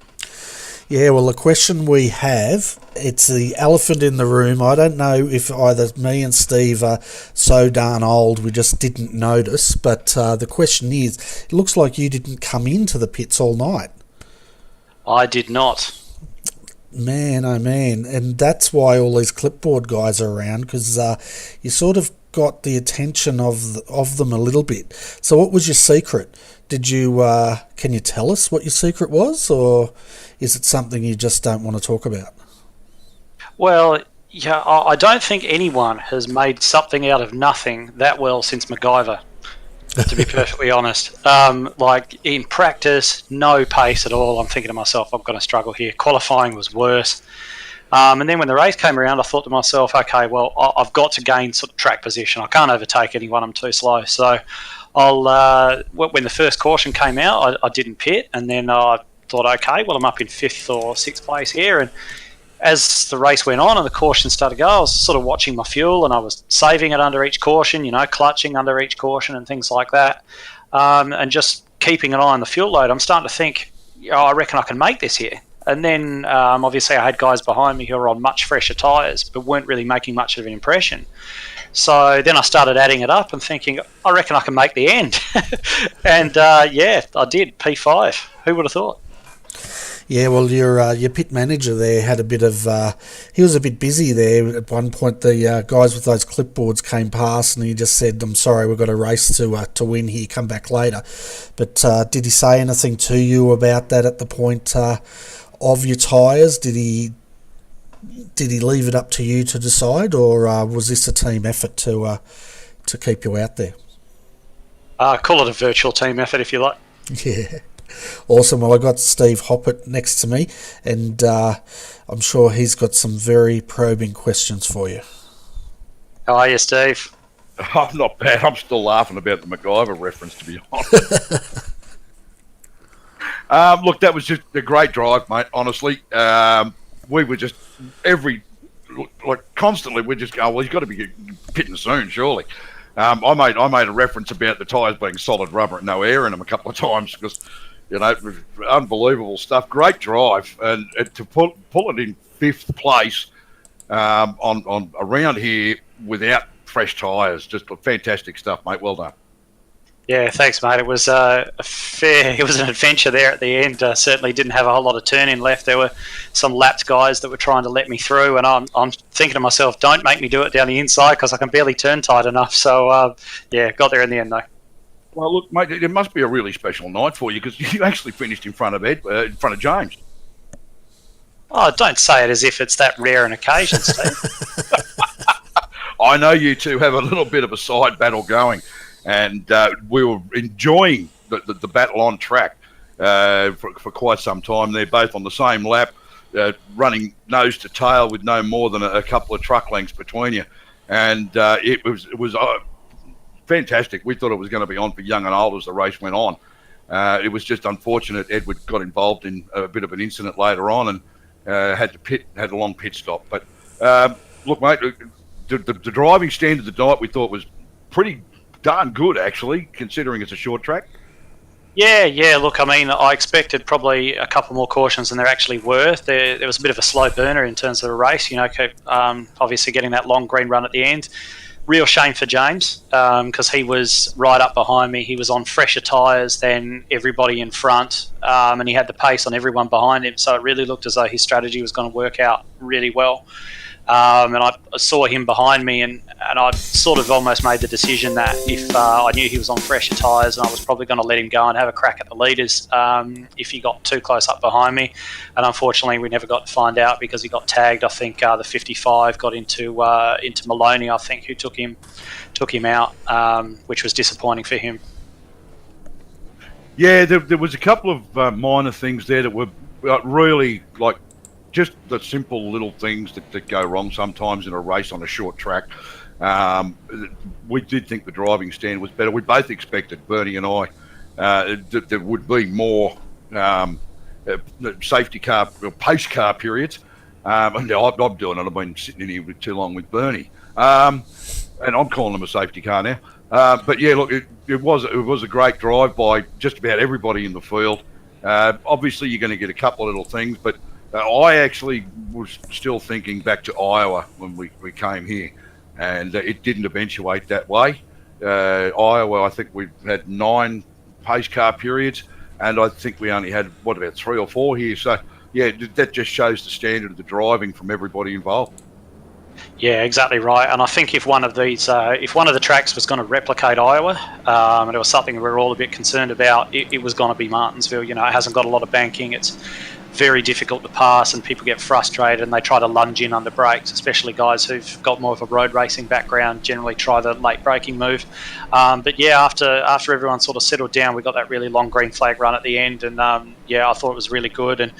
Yeah, well, the question we have, it's the elephant in the room. I don't know if either me and Steve are so darn old we just didn't notice, but the question is, it looks like you didn't come into the pits all night. I did not. Man, oh man. And that's why all these clipboard guys are around, because you sort of got the attention of them a little bit. So what was your secret? Did you, can you tell us what your secret was, or is it something you just don't want to talk about? Well, yeah, I don't think anyone has made something out of nothing that well since MacGyver, to be perfectly honest. Like, in practice, no pace at all. I'm thinking to myself, I'm going to struggle here. Qualifying was worse. And then when the race came around, I thought to myself, okay, well, I've got to gain sort of track position. I can't overtake anyone. I'm too slow. So when the first caution came out, I didn't pit, and then I thought, okay, well, I'm up in 5th or 6th place here. And as the race went on and the caution started to go, I was sort of watching my fuel, and I was saving it under each caution, you know, clutching under each caution and things like that, and just keeping an eye on the fuel load. I'm starting to think, I reckon I can make this here. And then obviously I had guys behind me who were on much fresher tyres but weren't really making much of an impression. So then I started adding it up and thinking, I reckon I can make the end. And yeah, I did, P5. Who would have thought? Yeah, well, your pit manager there had a bit of... he was a bit busy there. At one point, the guys with those clipboards came past and he just said, I'm sorry, we've got a race to win here, come back later. But did he say anything to you about that at the point of your tyres? Did he leave it up to you to decide, or was this a team effort to keep you out there? Call it a virtual team effort if you like. Yeah. Awesome. Well, I got Steve Hoppett next to me, and I'm sure he's got some very probing questions for you. How are you, Steve? I'm not bad. I'm still laughing about the MacGyver reference, to be honest. Look, that was just a great drive, mate, honestly. We were just constantly, we're just going, well, he's got to be pitting soon, surely. I made a reference about the tyres being solid rubber and no air in them a couple of times because, you know, it was unbelievable stuff. Great drive, and to pull it in 5th place on around here without fresh tyres, just fantastic stuff, mate. Well done. Yeah, thanks, mate. It was it was an adventure there at the end. Certainly didn't have a whole lot of turn-in left. There were some lapped guys that were trying to let me through, and I'm thinking to myself, don't make me do it down the inside because I can barely turn tight enough. So, yeah, got there in the end, though. Well, look, mate, it must be a really special night for you because you actually finished in front of James. Oh, don't say it as if it's that rare an occasion, Steve. I know you two have a little bit of a side battle going. And we were enjoying the battle on track for quite some time. They're both on the same lap, running nose to tail with no more than a couple of truck lengths between you. And it was fantastic. We thought it was going to be on for young and old as the race went on. It was just unfortunate Edward got involved in a bit of an incident later on and had a long pit stop. But look, mate, the driving standard of the night we thought was pretty darn good, actually, considering it's a short track. Yeah. Look, I mean, I expected probably a couple more cautions than there actually were. There was a bit of a slow burner in terms of the race. You know, obviously getting that long green run at the end. Real shame for James because he was right up behind me. He was on fresher tyres than everybody in front, and he had the pace on everyone behind him. So it really looked as though his strategy was going to work out really well. And I saw him behind me, and I sort of almost made the decision that if I knew he was on fresher tyres, and I was probably going to let him go and have a crack at the leaders if he got too close up behind me. And unfortunately, we never got to find out because he got tagged. I think the 55 got into Maloney, I think, who took him out, which was disappointing for him. Yeah, there was a couple of minor things there that were really, like, just the simple little things that go wrong sometimes in a race on a short track. We did think the driving standard was better. We both expected, Bernie and I, that there would be more safety car, pace car periods. And I'm doing it. I've been sitting in here too long with Bernie, and I'm calling them a safety car now. But yeah, look, it was a great drive by just about everybody in the field. Obviously, you're going to get a couple of little things, but I actually was still thinking back to Iowa when we came here, and it didn't eventuate that way. Iowa, I think we had 9 pace car periods, and I think we only had, about 3 or 4 here. So, yeah, that just shows the standard of the driving from everybody involved. Yeah, exactly right. And I think if one of the tracks was going to replicate Iowa, and it was something we were all a bit concerned about, it was going to be Martinsville. You know, it hasn't got a lot of banking. It's very difficult to pass, and people get frustrated and they try to lunge in under brakes, especially guys who've got more of a road racing background generally try the late braking move. But yeah, after everyone sort of settled down, we got that really long green flag run at the end, and yeah, I thought it was really good. And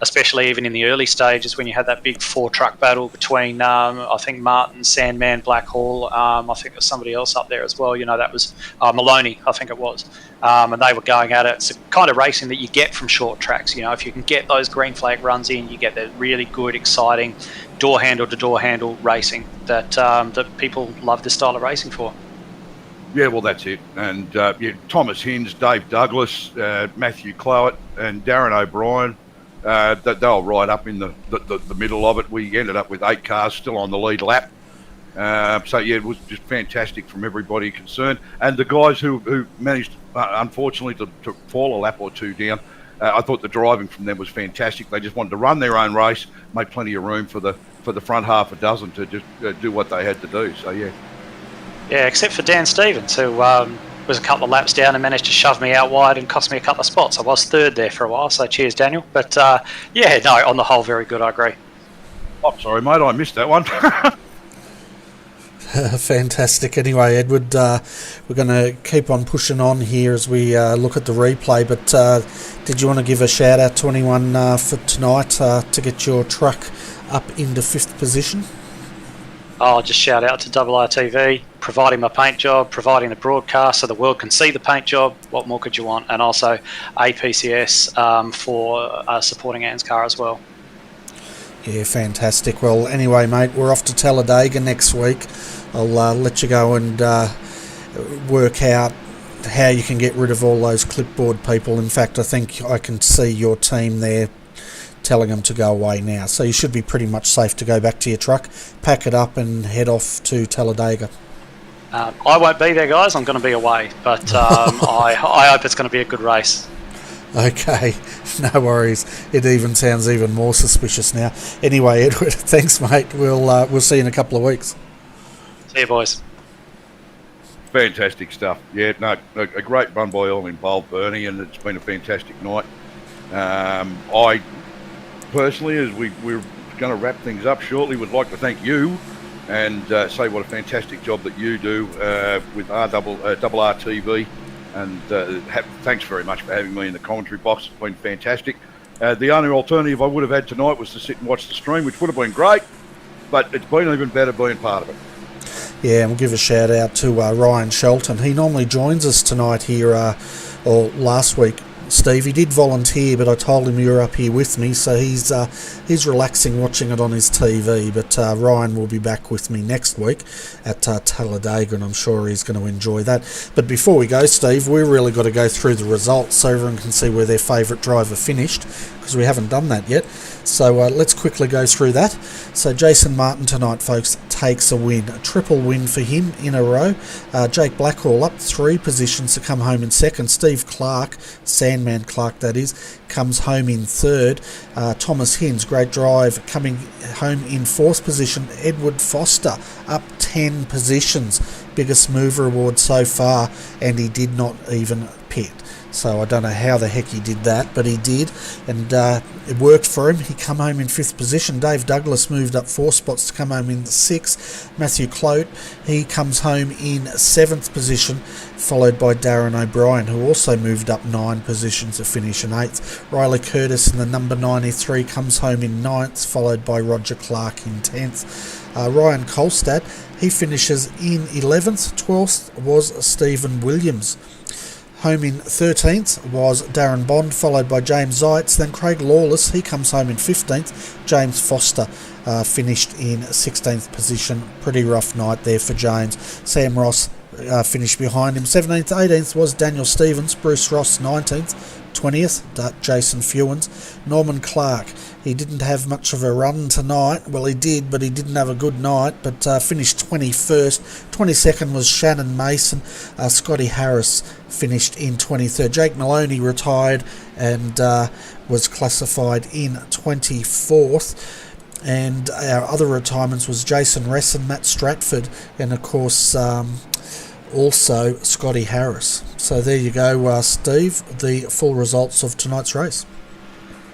especially even in the early stages when you had that big 4-truck battle between I think Martin, Sandman, Blackhall, I think there was somebody else up there as well. You know, that was Maloney, I think it was. And they were going at it. It's the kind of racing that you get from short tracks. You know, if you can get those green flag runs in, you get that really good, exciting door handle to door handle racing that people love this style of racing for. Yeah, well, that's it. And Thomas Hinds, Dave Douglas, Matthew Clowett, and Darren O'Brien, they were right up in the middle of it. We ended up with 8 cars still on the lead lap. So yeah, it was just fantastic from everybody concerned. And the guys who managed, unfortunately, to fall a lap or 2 down, I thought the driving from them was fantastic. They just wanted to run their own race, make plenty of room for the front half a dozen to just do what they had to do. So yeah. Yeah, except for Dan Stevens, who was a couple of laps down and managed to shove me out wide and cost me a couple of spots. I was 3rd there for a while, so cheers, Daniel. But yeah, no, on the whole, very good, I agree. Oh, sorry, mate, I missed that one. Fantastic. Anyway, Edward, we're going to keep on pushing on here as we look at the replay, but did you want to give a shout out to anyone for tonight to get your truck up into 5th position? I'll just shout out to RTV, providing my paint job, providing the broadcast so the world can see the paint job. What more could you want? And also APCS for supporting ANZCAR as well. Yeah, fantastic. Well, anyway, mate, we're off to Talladega next week. I'll let you go and work out how you can get rid of all those clipboard people. In fact, I think I can see your team there telling them to go away now. So you should be pretty much safe to go back to your truck, pack it up and head off to Talladega. I won't be there, guys. I'm going to be away. But I hope it's going to be a good race. Okay, no worries. It even sounds even more suspicious now. Anyway, Edward, thanks, mate. We'll see you in a couple of weeks. See you, boys. Fantastic stuff. Yeah, no, a great run by all involved, Bernie, and it's been a fantastic night. I personally, as we're going to wrap things up shortly, would like to thank you and say what a fantastic job that you do with RRTV. And thanks very much for having me in the commentary box. It's been fantastic. The only alternative I would have had tonight was to sit and watch the stream, which would have been great, but it's been even better being part of it. Yeah, and we'll give a shout out to Ryan Shelton. He normally joins us tonight here, or last week. Steve, he did volunteer, but I told him you were up here with me, so he's relaxing watching it on his TV. But Ryan will be back with me next week at Talladega, and I'm sure he's going to enjoy that. But before we go, Steve, we've really got to go through the results so everyone can see where their favourite driver finished, because we haven't done that yet. So let's quickly go through that. So Jason Martin tonight, folks, takes a win. A triple win for him in a row. Jake Blackhall up 3 positions to come home in 2nd. Steve Clark, Sandman Clark that is, comes home in 3rd. Thomas Hinds, great drive, coming home in 4th position. Edward Foster up 10 positions. Biggest mover award so far, and he did not even pit. So I don't know how the heck he did that, but he did, and it worked for him. He come home in 5th position. Dave Douglas moved up 4 spots to come home in 6th. Matthew Clote, he comes home in 7th position, followed by Darren O'Brien, who also moved up 9 positions to finish in 8th. Riley Curtis in the number 93 comes home in 9th, followed by Roger Clark in 10th. Ryan Kolstad, he finishes in 11th. 12th was Stephen Williams. Home in 13th was Darren Bond, followed by James Zeitz. Then Craig Lawless, he comes home in 15th. James Foster finished in 16th position. Pretty rough night there for James. Sam Ross finished behind him. 17th, 18th was Daniel Stevens. Bruce Ross 19th. 20th, Jason Fewens. Norman Clark, he didn't have much of a run tonight. Well, he did, but he didn't have a good night, but finished 21st. 22nd was Shannon Mason. Scotty Harris finished in 23rd. Jake Maloney retired and was classified in 24th. And our other retirements was Jason Resson, Matt Stratford, and of course also Scotty Harris. So there you go, Steve, the full results of tonight's race.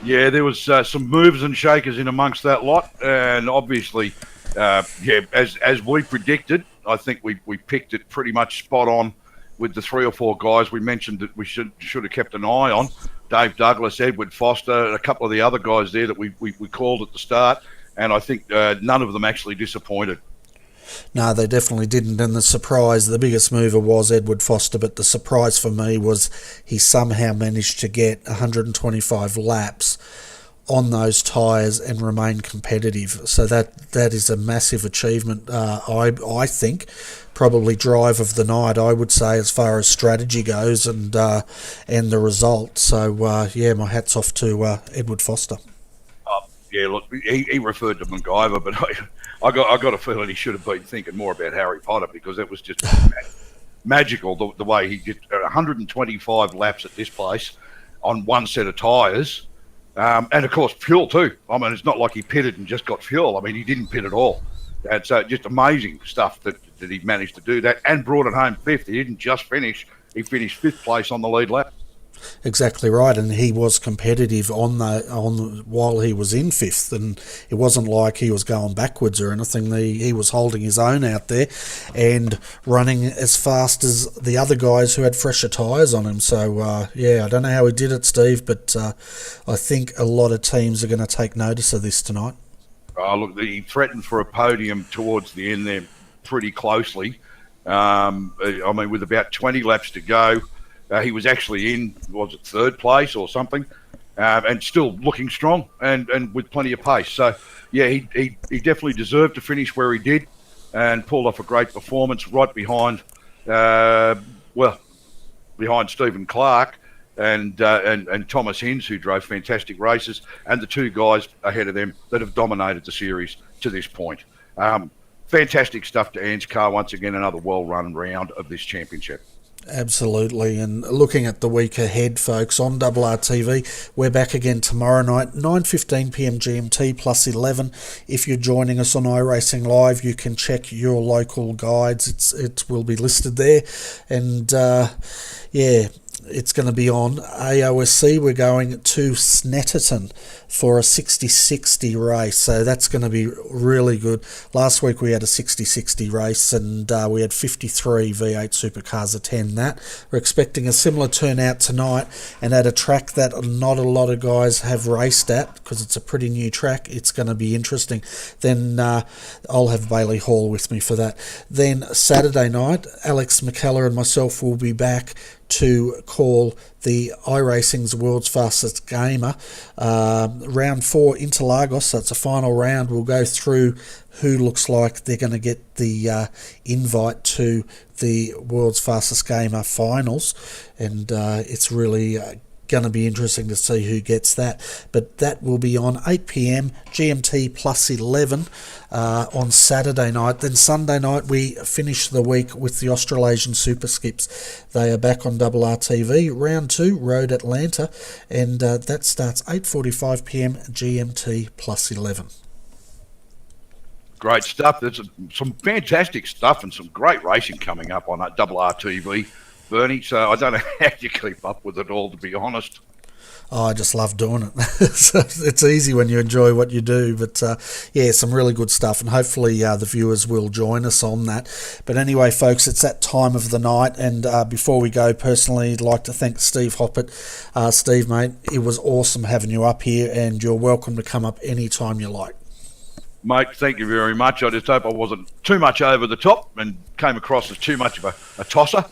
Yeah, there was some movers and shakers in amongst that lot, and obviously, as we predicted, I think we picked it pretty much spot on with the 3 or 4 guys we mentioned that we should have kept an eye on. Dave Douglas, Edward Foster, and a couple of the other guys there that we called at the start, and I think none of them actually disappointed. No, they definitely didn't, and the biggest mover was Edward Foster, but the surprise for me was he somehow managed to get 125 laps on those tyres and remain competitive. So that is a massive achievement. I think probably drive of the night, I would say, as far as strategy goes and the result. So my hat's off to Edward Foster. Yeah, look, he referred to MacGyver, but I got a feeling he should have been thinking more about Harry Potter, because it was just magical the way he did 125 laps at this place on one set of tyres, and of course fuel too. I mean, it's not like he pitted and just got fuel. I mean, he didn't pit at all. And so just amazing stuff that he managed to do that and brought it home 5th. He didn't just finish; he finished 5th place on the lead lap. Exactly right, and he was competitive while he was in 5th, and it wasn't like he was going backwards or anything. He was holding his own out there and running as fast as the other guys who had fresher tyres on him. So I don't know how he did it, Steve, but I think a lot of teams are going to take notice of this tonight. Oh, look, he threatened for a podium towards the end there pretty closely. I mean, with about 20 laps to go, he was actually in, was it 3rd place or something, and still looking strong and with plenty of pace. So, yeah, he definitely deserved to finish where he did and pulled off a great performance right behind Stephen Clark and Thomas Hinds, who drove fantastic races, and the 2 guys ahead of them that have dominated the series to this point. Fantastic stuff to ANZCAR once again, another well-run round of this championship. Absolutely, and looking at the week ahead, folks, on RRTV, we're back again tomorrow night, 9:15pm GMT plus 11. If you're joining us on iRacing Live, you can check your local guides. It will be listed there, and it's going to be on AOSC. We're going to Snetterton for a 60-60 race, so that's going to be really good. Last week we had a 60-60 race, and we had 53 V8 supercars attend that. We're expecting a similar turnout tonight, and at a track that not a lot of guys have raced at, because it's a pretty new track. It's going to be interesting. Then I'll have Bailey Hall with me for that. Then Saturday night, Alex McKellar and myself will be back to call the iRacing's World's Fastest Gamer. Round 4 Interlagos, so it's a final round. We'll go through who looks like they're going to get the invite to the World's Fastest Gamer finals, and it's really going to be interesting to see who gets that. But that will be on 8pm GMT plus 11 on Saturday night. Then Sunday night we finish the week with the Australasian Super Skips. They are back on RRTV. Round 2, Road Atlanta, and that starts 8:45pm GMT plus 11. Great stuff. There's some fantastic stuff and some great racing coming up on RRTV Bernie. So I don't know how you keep up with it all, to be honest. Oh, I just love doing it. So it's easy when you enjoy what you do. But yeah, some really good stuff, and hopefully the viewers will join us on that. But anyway, folks, it's that time of the night, and before we go, personally, I'd like to thank Steve Hoppett. Steve, mate, it was awesome having you up here, and you're welcome to come up anytime you like. Mate, thank you very much. I just hope I wasn't too much over the top and came across as too much of a tosser.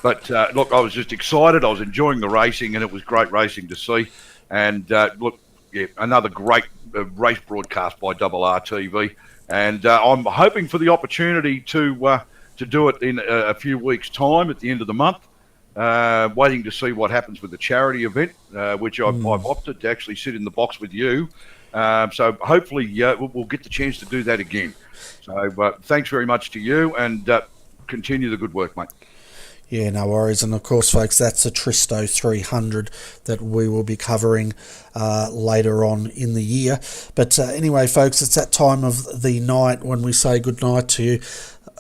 But look, I was just excited. I was enjoying the racing, and it was great racing to see. And look, yeah, another great race broadcast by RRTV. And I'm hoping for the opportunity to do it in a few weeks' time at the end of the month. Waiting to see what happens with the charity event, which I've opted to actually sit in the box with you. So hopefully we'll get the chance to do that again. So thanks very much to you, and continue the good work, mate. Yeah, no worries. And of course, folks, that's the Tristo 300 that we will be covering later on in the year. But anyway, folks, it's that time of the night when we say good night to you.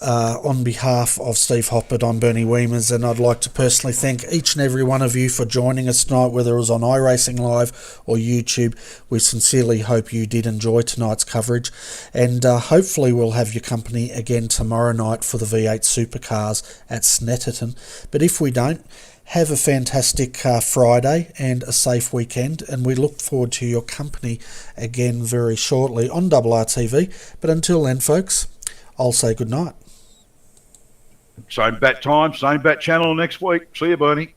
On behalf of Steve Hoppett, I'm Bernie Weemers, and I'd like to personally thank each and every one of you for joining us tonight, whether it was on iRacing Live or YouTube. We sincerely hope you did enjoy tonight's coverage, and hopefully we'll have your company again tomorrow night for the V8 Supercars at Snetterton. But if we don't, have a fantastic Friday and a safe weekend, and we look forward to your company again very shortly on RRTV. But until then, folks, I'll say good night. Same bat time, same bat channel next week. See you, Bernie.